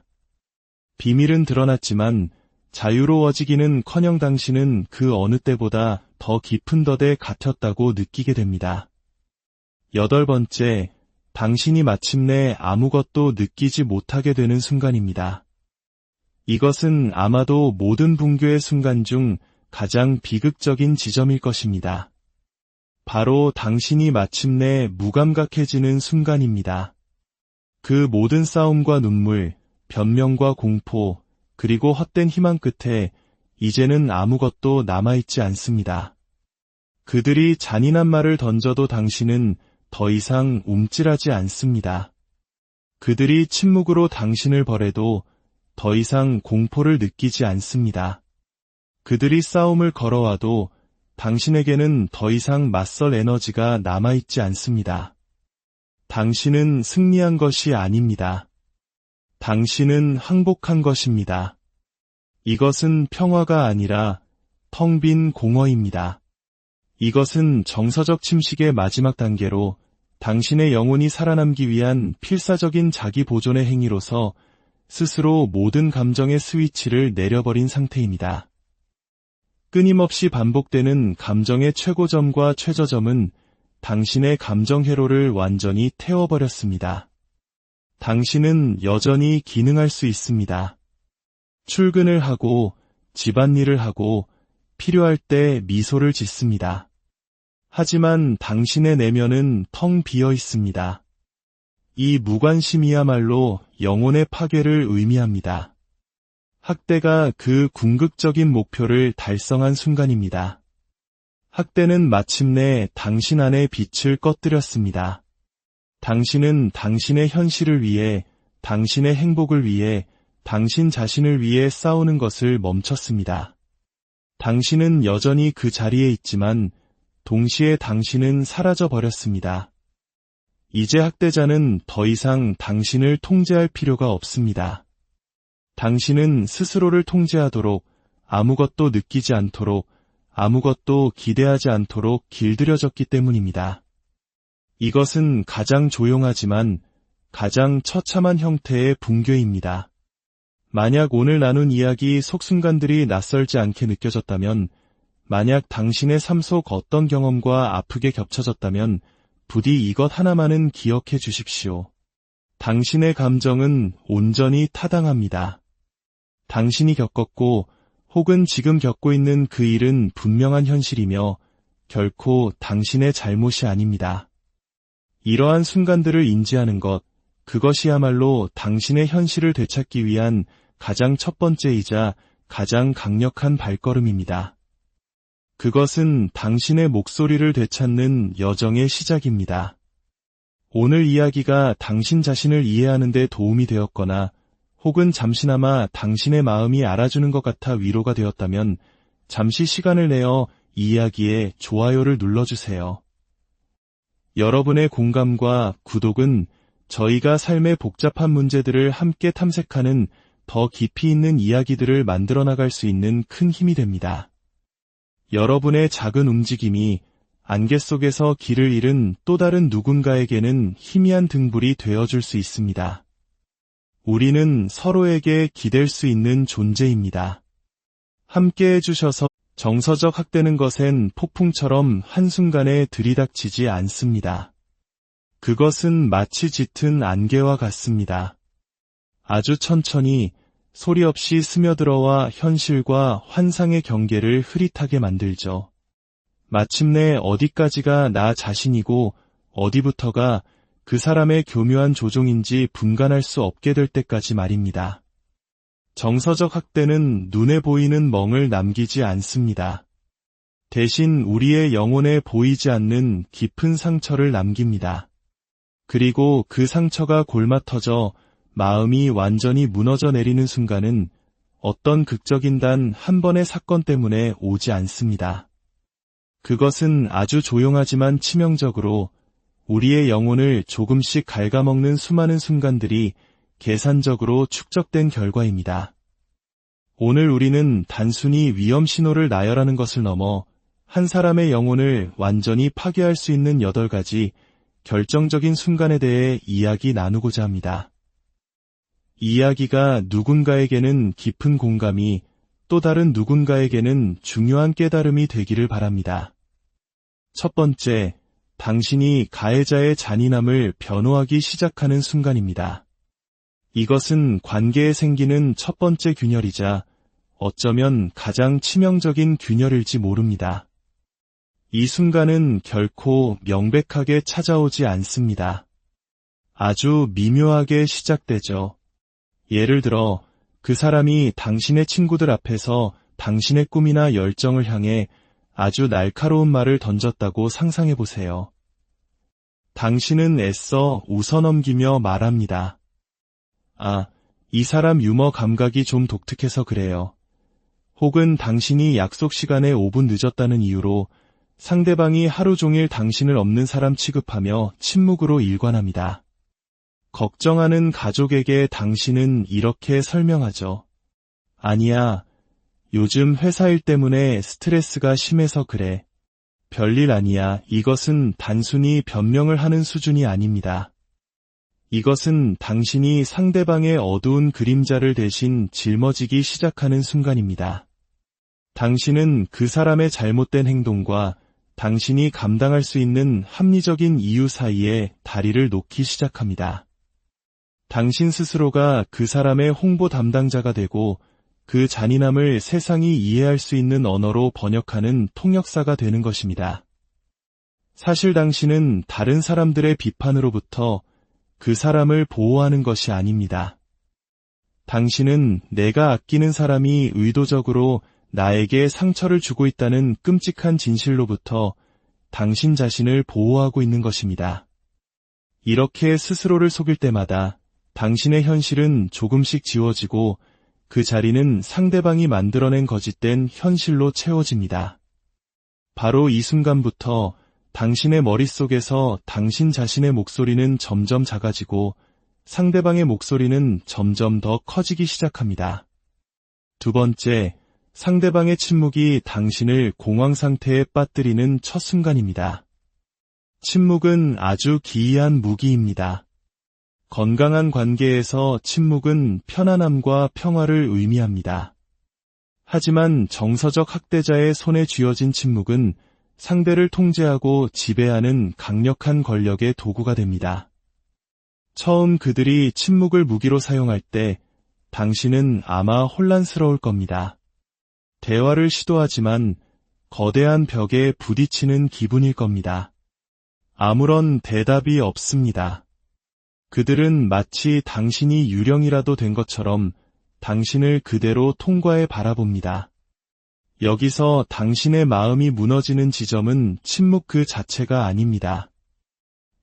비밀은 드러났지만 자유로워지기는커녕 당신은 그 어느 때보다 더 깊은 덫에 갇혔다고 느끼게 됩니다. 8번째, 당신이 마침내 아무것도 느끼지 못하게 되는 순간입니다. 이것은 아마도 모든 분교의 순간 중 가장 비극적인 지점일 것입니다. 바로 당신이 마침내 무감각해지는 순간입니다. 그 모든 싸움과 눈물, 변명과 공포, 그리고 헛된 희망 끝에 이제는 아무것도 남아있지 않습니다. 그들이 잔인한 말을 던져도 당신은 더 이상 움찔하지 않습니다. 그들이 침묵으로 당신을 벌해도 더 이상 공포를 느끼지 않습니다. 그들이 싸움을 걸어와도 당신에게는 더 이상 맞설 에너지가 남아있지 않습니다. 당신은 승리한 것이 아닙니다. 당신은 항복한 것입니다. 이것은 평화가 아니라 텅 빈 공허입니다. 이것은 정서적 침식의 마지막 단계로 당신의 영혼이 살아남기 위한 필사적인 자기 보존의 행위로서 스스로 모든 감정의 스위치를 내려버린 상태입니다. 끊임없이 반복되는 감정의 최고점과 최저점은 당신의 감정 회로를 완전히 태워버렸습니다. 당신은 여전히 기능할 수 있습니다. 출근을 하고 집안일을 하고 필요할 때 미소를 짓습니다. 하지만 당신의 내면은 텅 비어 있습니다. 이 무관심이야말로 영혼의 파괴를 의미합니다. 학대가 그 궁극적인 목표를 달성한 순간입니다. 학대는 마침내 당신 안의 빛을 꺼뜨렸습니다. 당신은 당신의 현실을 위해, 당신의 행복을 위해, 당신 자신을 위해 싸우는 것을 멈췄습니다. 당신은 여전히 그 자리에 있지만 동시에 당신은 사라져 버렸습니다. 이제 학대자는 더 이상 당신을 통제할 필요가 없습니다. 당신은 스스로를 통제하도록, 아무것도 느끼지 않도록, 아무것도 기대하지 않도록 길들여졌기 때문입니다. 이것은 가장 조용하지만 가장 처참한 형태의 붕괴입니다. 만약 오늘 나눈 이야기 속 순간들이 낯설지 않게 느껴졌다면, 만약 당신의 삶 속 어떤 경험과 아프게 겹쳐졌다면 부디 이것 하나만은 기억해 주십시오. 당신의 감정은 온전히 타당합니다. 당신이 겪었고 혹은 지금 겪고 있는 그 일은 분명한 현실이며 결코 당신의 잘못이 아닙니다. 이러한 순간들을 인지하는 것, 그것이야말로 당신의 현실을 되찾기 위한 가장 첫 번째이자 가장 강력한 발걸음입니다. 그것은 당신의 목소리를 되찾는 여정의 시작입니다. 오늘 이야기가 당신 자신을 이해하는 데 도움이 되었거나 혹은 잠시나마 당신의 마음이 알아주는 것 같아 위로가 되었다면 잠시 시간을 내어 이 이야기에 좋아요를 눌러주세요. 여러분의 공감과 구독은 저희가 삶의 복잡한 문제들을 함께 탐색하는 더 깊이 있는 이야기들을 만들어 나갈 수 있는 큰 힘이 됩니다. 여러분의 작은 움직임이 안개 속에서 길을 잃은 또 다른 누군가에게는 희미한 등불이 되어줄 수 있습니다. 우리는 서로에게 기댈 수 있는 존재입니다. 함께 해주셔서 정서적 학대는 것엔 폭풍처럼 한순간에 들이닥치지 않습니다. 그것은 마치 짙은 안개와 같습니다. 아주 천천히 소리 없이 스며들어와 현실과 환상의 경계를 흐릿하게 만들죠. 마침내 어디까지가 나 자신이고 어디부터가 그 사람의 교묘한 조종인지 분간할 수 없게 될 때까지 말입니다. 정서적 학대는 눈에 보이는 멍을 남기지 않습니다. 대신 우리의 영혼에 보이지 않는 깊은 상처를 남깁니다. 그리고 그 상처가 골마터져 마음이 완전히 무너져 내리는 순간은 어떤 극적인 단 한 번의 사건 때문에 오지 않습니다. 그것은 아주 조용하지만 치명적으로 우리의 영혼을 조금씩 갉아먹는 수많은 순간들이 계산적으로 축적된 결과입니다. 오늘 우리는 단순히 위험 신호를 나열하는 것을 넘어 한 사람의 영혼을 완전히 파괴할 수 있는 8가지 결정적인 순간에 대해 이야기 나누고자 합니다. 이 이야기가 누군가에게는 깊은 공감이, 또 다른 누군가에게는 중요한 깨달음이 되기를 바랍니다. 첫 번째, 당신이 가해자의 잔인함을 변호하기 시작하는 순간입니다. 이것은 관계에 생기는 첫 번째 균열이자 어쩌면 가장 치명적인 균열일지 모릅니다. 이 순간은 결코 명백하게 찾아오지 않습니다. 아주 미묘하게 시작되죠. 예를 들어 그 사람이 당신의 친구들 앞에서 당신의 꿈이나 열정을 향해 아주 날카로운 말을 던졌다고 상상해 보세요. 당신은 애써 웃어넘기며 말합니다. 아, 이 사람 유머 감각이 좀 독특해서 그래요. 혹은 당신이 약속 시간에 5분 늦었다는 이유로 상대방이 하루 종일 당신을 없는 사람 취급하며 침묵으로 일관합니다. 걱정하는 가족에게 당신은 이렇게 설명하죠. 아니야, 요즘 회사 일 때문에 스트레스가 심해서 그래. 별일 아니야. 이것은 단순히 변명을 하는 수준이 아닙니다. 이것은 당신이 상대방의 어두운 그림자를 대신 짊어지기 시작하는 순간입니다. 당신은 그 사람의 잘못된 행동과 당신이 감당할 수 있는 합리적인 이유 사이에 다리를 놓기 시작합니다. 당신 스스로가 그 사람의 홍보 담당자가 되고 그 잔인함을 세상이 이해할 수 있는 언어로 번역하는 통역사가 되는 것입니다. 사실 당신은 다른 사람들의 비판으로부터 그 사람을 보호하는 것이 아닙니다. 당신은 내가 아끼는 사람이 의도적으로 나에게 상처를 주고 있다는 끔찍한 진실로부터 당신 자신을 보호하고 있는 것입니다. 이렇게 스스로를 속일 때마다 당신의 현실은 조금씩 지워지고 그 자리는 상대방이 만들어낸 거짓된 현실로 채워집니다. 바로 이 순간부터 당신의 머릿속에서 당신 자신의 목소리는 점점 작아지고 상대방의 목소리는 점점 더 커지기 시작합니다. 두 번째, 상대방의 침묵이 당신을 공황 상태에 빠뜨리는 첫 순간입니다. 침묵은 아주 기이한 무기입니다. 건강한 관계에서 침묵은 편안함과 평화를 의미합니다. 하지만 정서적 학대자의 손에 쥐어진 침묵은 상대를 통제하고 지배하는 강력한 권력의 도구가 됩니다. 처음 그들이 침묵을 무기로 사용할 때 당신은 아마 혼란스러울 겁니다. 대화를 시도하지만 거대한 벽에 부딪히는 기분일 겁니다. 아무런 대답이 없습니다. 그들은 마치 당신이 유령이라도 된 것처럼 당신을 그대로 통과해 바라봅니다. 여기서 당신의 마음이 무너지는 지점은 침묵 그 자체가 아닙니다.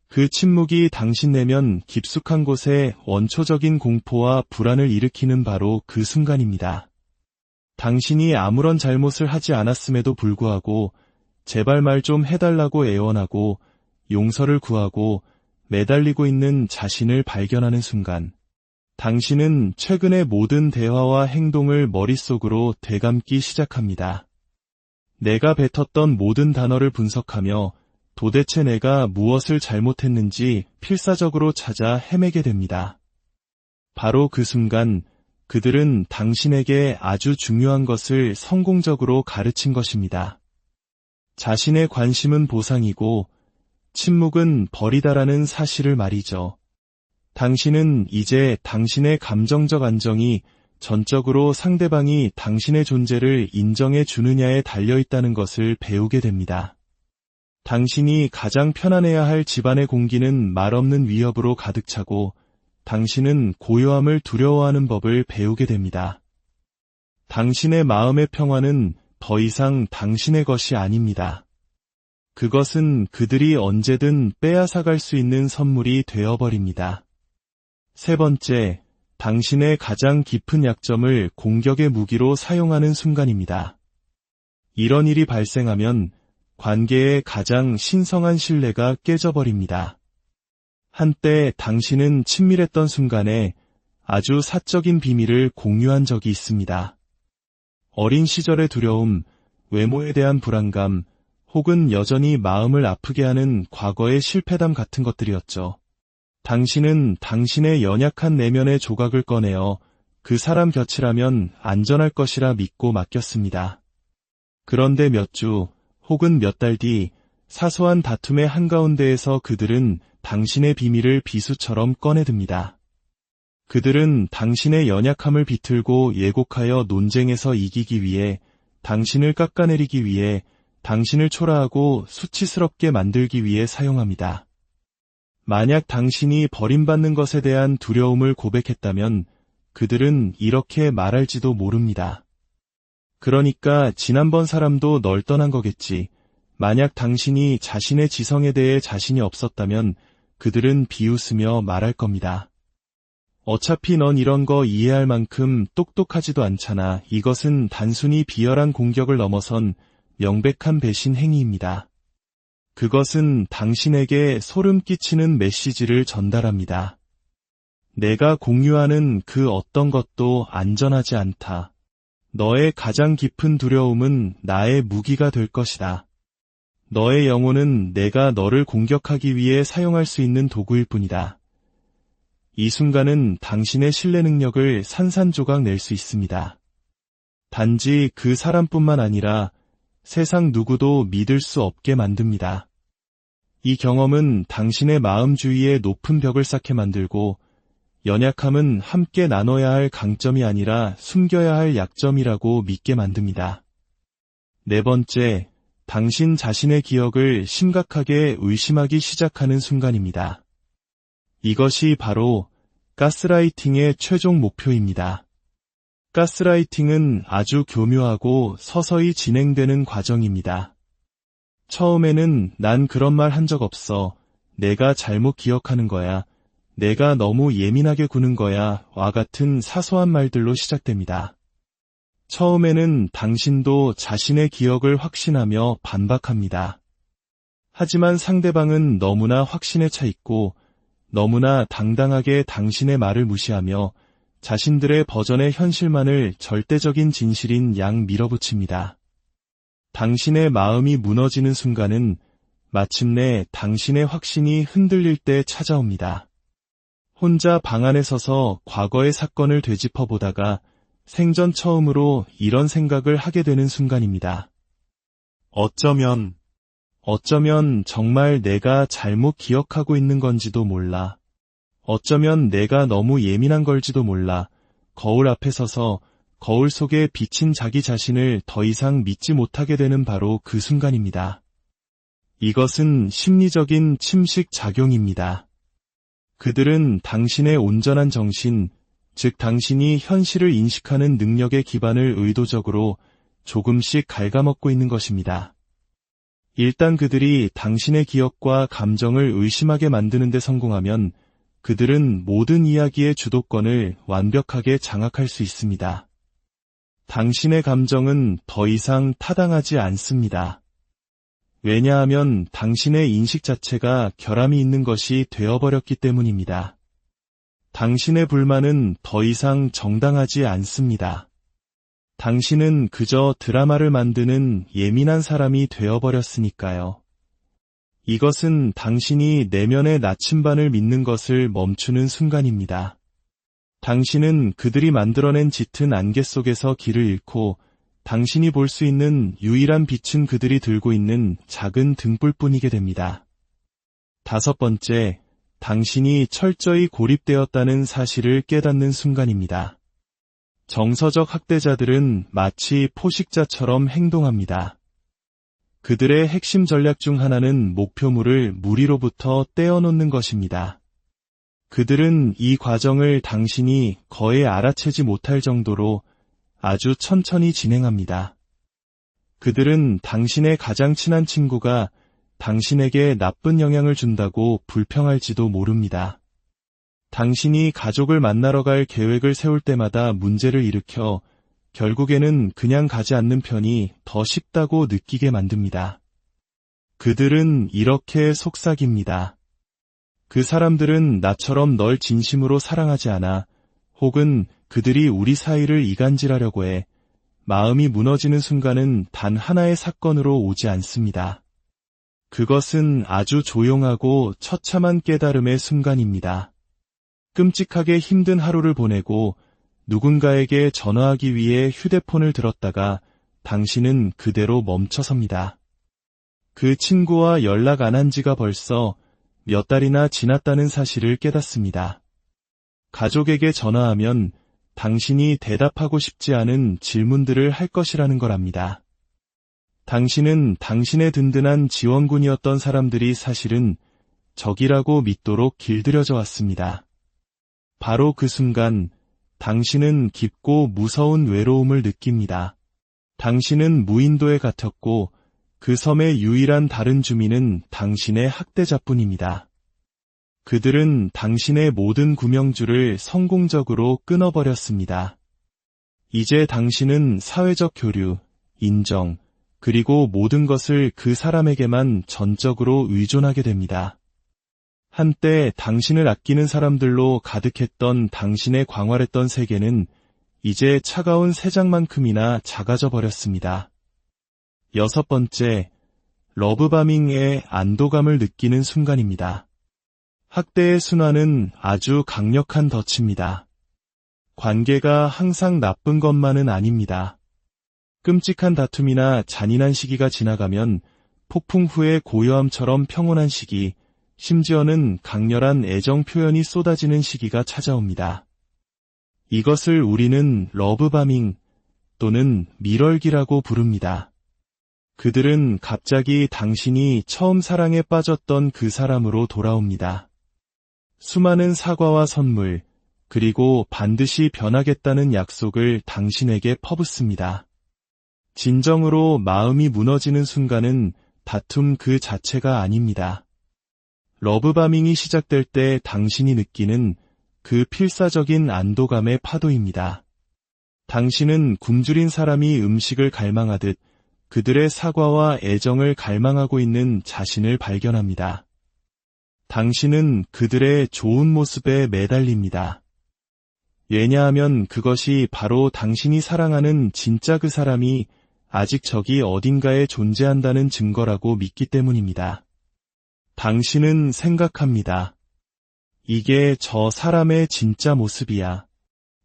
그 침묵이 당신 내면 깊숙한 곳에 원초적인 공포와 불안을 일으키는 바로 그 순간입니다. 당신이 아무런 잘못을 하지 않았음에도 불구하고 제발 말 좀 해달라고 애원하고 용서를 구하고 매달리고 있는 자신을 발견하는 순간, 당신은 최근의 모든 대화와 행동을 머릿속으로 되감기 시작합니다. 내가 뱉었던 모든 단어를 분석하며 도대체 내가 무엇을 잘못했는지 필사적으로 찾아 헤매게 됩니다. 바로 그 순간 그들은 당신에게 아주 중요한 것을 성공적으로 가르친 것입니다. 자신의 관심은 보상이고 침묵은 벌이다라는 사실을 말이죠. 당신은 이제 당신의 감정적 안정이 전적으로 상대방이 당신의 존재를 인정해 주느냐에 달려있다는 것을 배우게 됩니다. 당신이 가장 편안해야 할 집안의 공기는 말없는 위협으로 가득 차고 당신은 고요함을 두려워하는 법을 배우게 됩니다. 당신의 마음의 평화는 더 이상 당신의 것이 아닙니다. 그것은 그들이 언제든 빼앗아갈 수 있는 선물이 되어버립니다. 세 번째, 당신의 가장 깊은 약점을 공격의 무기로 사용하는 순간입니다. 이런 일이 발생하면 관계의 가장 신성한 신뢰가 깨져버립니다. 한때 당신은 친밀했던 순간에 아주 사적인 비밀을 공유한 적이 있습니다. 어린 시절의 두려움, 외모에 대한 불안감, 혹은 여전히 마음을 아프게 하는 과거의 실패담 같은 것들이었죠. 당신은 당신의 연약한 내면의 조각을 꺼내어 그 사람 곁이라면 안전할 것이라 믿고 맡겼습니다. 그런데 몇 주 혹은 몇 달 뒤 사소한 다툼의 한가운데에서 그들은 당신의 비밀을 비수처럼 꺼내듭니다. 그들은 당신의 연약함을 비틀고 예곡하여 논쟁에서 이기기 위해, 당신을 깎아내리기 위해, 당신을 초라하고 수치스럽게 만들기 위해 사용합니다. 만약 당신이 버림받는 것에 대한 두려움을 고백했다면 그들은 이렇게 말할지도 모릅니다. 그러니까 지난번 사람도 널 떠난 거겠지. 만약 당신이 자신의 지성에 대해 자신이 없었다면 그들은 비웃으며 말할 겁니다. 어차피 넌 이런 거 이해할 만큼 똑똑하지도 않잖아. 이것은 단순히 비열한 공격을 넘어선 명백한 배신 행위입니다. 그것은 당신에게 소름 끼치는 메시지를 전달합니다. 내가 공유하는 그 어떤 것도 안전하지 않다. 너의 가장 깊은 두려움은 나의 무기가 될 것이다. 너의 영혼은 내가 너를 공격하기 위해 사용할 수 있는 도구일 뿐이다. 이 순간은 당신의 신뢰 능력을 산산조각 낼 수 있습니다. 단지 그 사람뿐만 아니라 세상 누구도 믿을 수 없게 만듭니다. 이 경험은 당신의 마음 주위에 높은 벽을 쌓게 만들고, 연약함은 함께 나눠야 할 강점이 아니라 숨겨야 할 약점이라고 믿게 만듭니다. 네 번째, 당신 자신의 기억을 심각하게 의심하기 시작하는 순간입니다. 이것이 바로 가스라이팅의 최종 목표입니다. 가스라이팅은 아주 교묘하고 서서히 진행되는 과정입니다. 처음에는 난 그런 말 한 적 없어. 내가 잘못 기억하는 거야. 내가 너무 예민하게 구는 거야. 와 같은 사소한 말들로 시작됩니다. 처음에는 당신도 자신의 기억을 확신하며 반박합니다. 하지만 상대방은 너무나 확신에 차 있고 너무나 당당하게 당신의 말을 무시하며 자신들의 버전의 현실만을 절대적인 진실인 양 밀어붙입니다. 당신의 마음이 무너지는 순간은 마침내 당신의 확신이 흔들릴 때 찾아옵니다. 혼자 방 안에 서서 과거의 사건을 되짚어 보다가 생전 처음으로 이런 생각을 하게 되는 순간입니다. 어쩌면 정말 내가 잘못 기억하고 있는 건지도 몰라. 어쩌면 내가 너무 예민한 걸지도 몰라. 거울 앞에 서서 거울 속에 비친 자기 자신을 더 이상 믿지 못하게 되는 바로 그 순간입니다. 이것은 심리적인 침식 작용입니다. 그들은 당신의 온전한 정신, 즉 당신이 현실을 인식하는 능력의 기반을 의도적으로 조금씩 갉아먹고 있는 것입니다. 일단 그들이 당신의 기억과 감정을 의심하게 만드는 데 성공하면 그들은 모든 이야기의 주도권을 완벽하게 장악할 수 있습니다. 당신의 감정은 더 이상 타당하지 않습니다. 왜냐하면 당신의 인식 자체가 결함이 있는 것이 되어버렸기 때문입니다. 당신의 불만은 더 이상 정당하지 않습니다. 당신은 그저 드라마를 만드는 예민한 사람이 되어버렸으니까요. 이것은 당신이 내면의 나침반을 믿는 것을 멈추는 순간입니다. 당신은 그들이 만들어낸 짙은 안개 속에서 길을 잃고 당신이 볼 수 있는 유일한 빛은 그들이 들고 있는 작은 등불뿐이게 됩니다. 5번째, 당신이 철저히 고립되었다는 사실을 깨닫는 순간입니다. 정서적 학대자들은 마치 포식자처럼 행동합니다. 그들의 핵심 전략 중 하나는 목표물을 무리로부터 떼어놓는 것입니다. 그들은 이 과정을 당신이 거의 알아채지 못할 정도로 아주 천천히 진행합니다. 그들은 당신의 가장 친한 친구가 당신에게 나쁜 영향을 준다고 불평할지도 모릅니다. 당신이 가족을 만나러 갈 계획을 세울 때마다 문제를 일으켜 결국에는 그냥 가지 않는 편이 더 쉽다고 느끼게 만듭니다. 그들은 이렇게 속삭입니다. 그 사람들은 나처럼 널 진심으로 사랑하지 않아. 혹은 그들이 우리 사이를 이간질하려고 해. 마음이 무너지는 순간은 단 하나의 사건으로 오지 않습니다. 그것은 아주 조용하고 처참한 깨달음의 순간입니다. 끔찍하게 힘든 하루를 보내고 누군가에게 전화하기 위해 휴대폰을 들었다가 당신은 그대로 멈춰섭니다. 그 친구와 연락 안 한 지가 벌써 몇 달이나 지났다는 사실을 깨닫습니다. 가족에게 전화하면 당신이 대답하고 싶지 않은 질문들을 할 것이라는 걸 압니다. 당신은 당신의 든든한 지원군이었던 사람들이 사실은 적이라고 믿도록 길들여져 왔습니다. 바로 그 순간 당신은 깊고 무서운 외로움을 느낍니다. 당신은 무인도에 갇혔고 그 섬의 유일한 다른 주민은 당신의 학대자뿐입니다. 그들은 당신의 모든 구명줄을 성공적으로 끊어버렸습니다. 이제 당신은 사회적 교류, 인정, 그리고 모든 것을 그 사람에게만 전적으로 의존하게 됩니다. 한때 당신을 아끼는 사람들로 가득했던 당신의 광활했던 세계는 이제 차가운 새장만큼이나 작아져 버렸습니다. 6번째, 러브바밍의 안도감을 느끼는 순간입니다. 학대의 순환은 아주 강력한 덫입니다. 관계가 항상 나쁜 것만은 아닙니다. 끔찍한 다툼이나 잔인한 시기가 지나가면 폭풍 후의 고요함처럼 평온한 시기, 심지어는 강렬한 애정 표현이 쏟아지는 시기가 찾아옵니다. 이것을 우리는 러브바밍 또는 밀월기라고 부릅니다. 그들은 갑자기 당신이 처음 사랑에 빠졌던 그 사람으로 돌아옵니다. 수많은 사과와 선물, 그리고 반드시 변하겠다는 약속을 당신에게 퍼붓습니다. 진정으로 마음이 무너지는 순간은 다툼 그 자체가 아닙니다. 러브바밍이 시작될 때 당신이 느끼는 그 필사적인 안도감의 파도입니다. 당신은 굶주린 사람이 음식을 갈망하듯 그들의 사과와 애정을 갈망하고 있는 자신을 발견합니다. 당신은 그들의 좋은 모습에 매달립니다. 왜냐하면 그것이 바로 당신이 사랑하는 진짜 그 사람이 아직 저기 어딘가에 존재한다는 증거라고 믿기 때문입니다. 당신은 생각합니다. 이게 저 사람의 진짜 모습이야.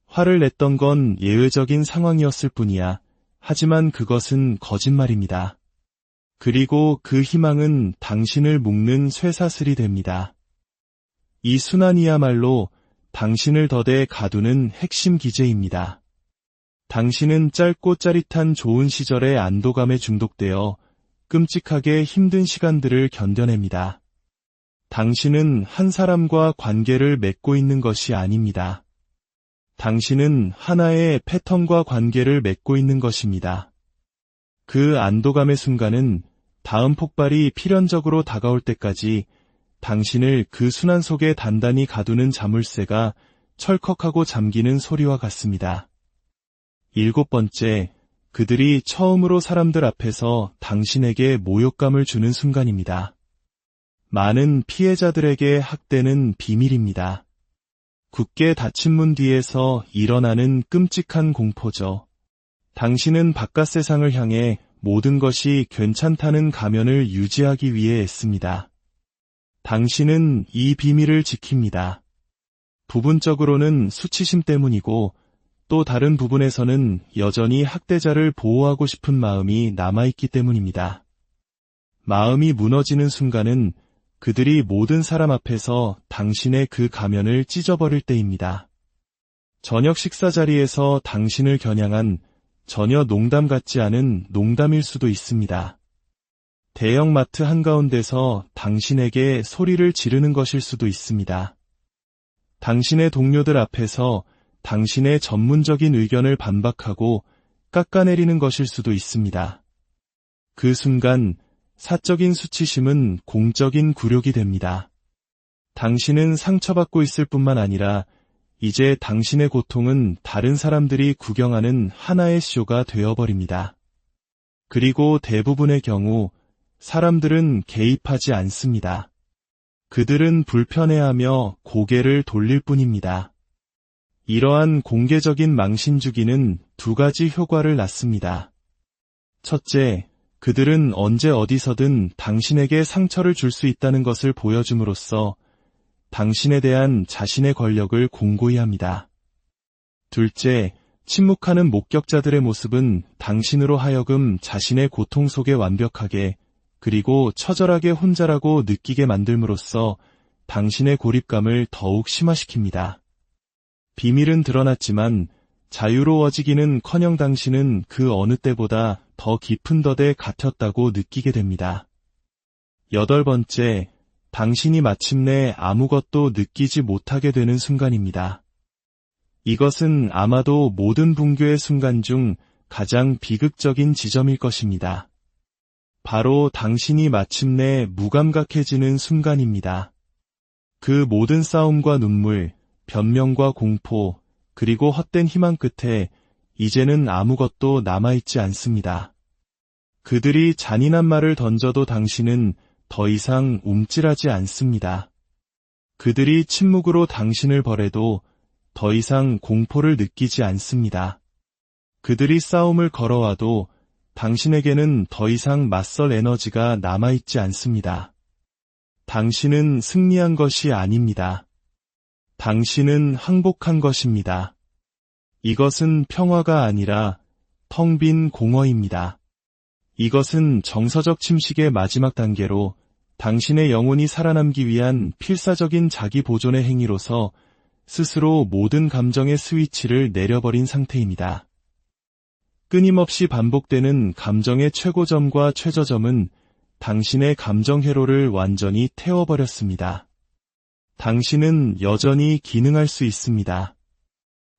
화를 냈던 건 예외적인 상황이었을 뿐이야. 하지만 그것은 거짓말입니다. 그리고 그 희망은 당신을 묶는 쇠사슬이 됩니다. 이 순환이야말로 당신을 덫에 가두는 핵심 기제입니다. 당신은 짧고 짜릿한 좋은 시절의 안도감에 중독되어 끔찍하게 힘든 시간들을 견뎌냅니다. 당신은 한 사람과 관계를 맺고 있는 것이 아닙니다. 당신은 하나의 패턴과 관계를 맺고 있는 것입니다. 그 안도감의 순간은 다음 폭발이 필연적으로 다가올 때까지 당신을 그 순환 속에 단단히 가두는 자물쇠가 철컥하고 잠기는 소리와 같습니다. 7번째, 그들이 처음으로 사람들 앞에서 당신에게 모욕감을 주는 순간입니다. 많은 피해자들에게 학대는 비밀입니다. 굳게 닫힌 문 뒤에서 일어나는 끔찍한 공포죠. 당신은 바깥 세상을 향해 모든 것이 괜찮다는 가면을 유지하기 위해 애씁니다. 당신은 이 비밀을 지킵니다. 부분적으로는 수치심 때문이고 또 다른 부분에서는 여전히 학대자를 보호하고 싶은 마음이 남아있기 때문입니다. 마음이 무너지는 순간은 그들이 모든 사람 앞에서 당신의 그 가면을 찢어버릴 때입니다. 저녁 식사 자리에서 당신을 겨냥한 전혀 농담 같지 않은 농담일 수도 있습니다. 대형 마트 한가운데서 당신에게 소리를 지르는 것일 수도 있습니다. 당신의 동료들 앞에서 당신의 전문적인 의견을 반박하고 깎아내리는 것일 수도 있습니다. 그 순간 사적인 수치심은 공적인 굴욕이 됩니다. 당신은 상처받고 있을 뿐만 아니라 이제 당신의 고통은 다른 사람들이 구경하는 하나의 쇼가 되어버립니다. 그리고 대부분의 경우 사람들은 개입하지 않습니다. 그들은 불편해하며 고개를 돌릴 뿐입니다. 이러한 공개적인 망신주기는 두 가지 효과를 낳습니다. 첫째, 그들은 언제 어디서든 당신에게 상처를 줄 수 있다는 것을 보여줌으로써 당신에 대한 자신의 권력을 공고히 합니다. 둘째, 침묵하는 목격자들의 모습은 당신으로 하여금 자신의 고통 속에 완벽하게 그리고 처절하게 혼자라고 느끼게 만들므로써 당신의 고립감을 더욱 심화시킵니다. 비밀은 드러났지만 자유로워지기는커녕 당신은 그 어느 때보다 더 깊은 덫에 갇혔다고 느끼게 됩니다. 8번째, 당신이 마침내 아무것도 느끼지 못하게 되는 순간입니다. 이것은 아마도 모든 붕괴의 순간 중 가장 비극적인 지점일 것입니다. 바로 당신이 마침내 무감각해지는 순간입니다. 그 모든 싸움과 눈물, 변명과 공포, 그리고 헛된 희망 끝에 이제는 아무것도 남아있지 않습니다. 그들이 잔인한 말을 던져도 당신은 더 이상 움찔하지 않습니다. 그들이 침묵으로 당신을 벌해도 더 이상 공포를 느끼지 않습니다. 그들이 싸움을 걸어와도 당신에게는 더 이상 맞설 에너지가 남아있지 않습니다. 당신은 승리한 것이 아닙니다. 당신은 항복한 것입니다. 이것은 평화가 아니라 텅 빈 공허입니다. 이것은 정서적 침식의 마지막 단계로 당신의 영혼이 살아남기 위한 필사적인 자기 보존의 행위로서 스스로 모든 감정의 스위치를 내려버린 상태입니다. 끊임없이 반복되는 감정의 최고점과 최저점은 당신의 감정 회로를 완전히 태워버렸습니다. 당신은 여전히 기능할 수 있습니다.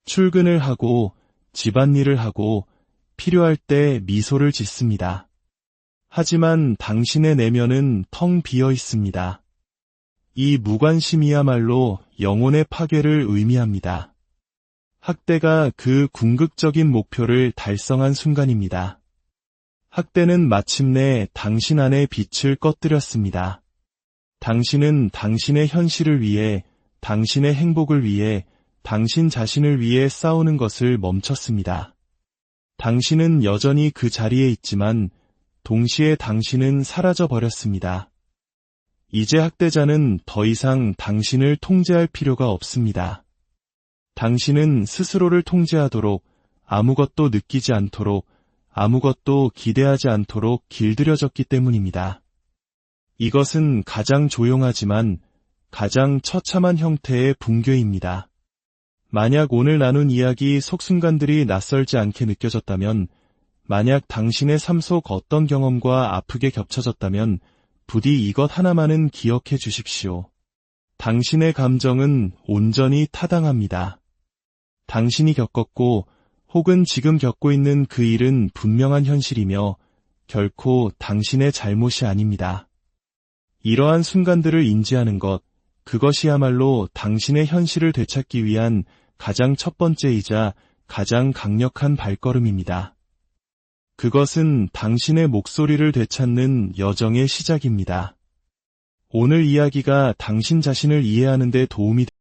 출근을 하고, 집안일을 하고, 필요할 때 미소를 짓습니다. 하지만 당신의 내면은 텅 비어 있습니다. 이 무관심이야말로 영혼의 파괴를 의미합니다. 학대가 그 궁극적인 목표를 달성한 순간입니다. 학대는 마침내 당신 안의 빛을 꺼뜨렸습니다. 당신은 당신의 현실을 위해, 당신의 행복을 위해, 당신 자신을 위해 싸우는 것을 멈췄습니다. 당신은 여전히 그 자리에 있지만 동시에 당신은 사라져 버렸습니다. 이제 학대자는 더 이상 당신을 통제할 필요가 없습니다. 당신은 스스로를 통제하도록, 아무것도 느끼지 않도록, 아무것도 기대하지 않도록 길들여졌기 때문입니다. 이것은 가장 조용하지만 가장 처참한 형태의 붕괴입니다. 만약 오늘 나눈 이야기 속 순간들이 낯설지 않게 느껴졌다면, 만약 당신의 삶 속 어떤 경험과 아프게 겹쳐졌다면 부디 이것 하나만은 기억해 주십시오. 당신의 감정은 온전히 타당합니다. 당신이 겪었고 혹은 지금 겪고 있는 그 일은 분명한 현실이며 결코 당신의 잘못이 아닙니다. 이러한 순간들을 인지하는 것, 그것이야말로 당신의 현실을 되찾기 위한 가장 첫 번째이자 가장 강력한 발걸음입니다. 그것은 당신의 목소리를 되찾는 여정의 시작입니다. 오늘 이야기가 당신 자신을 이해하는 데 도움이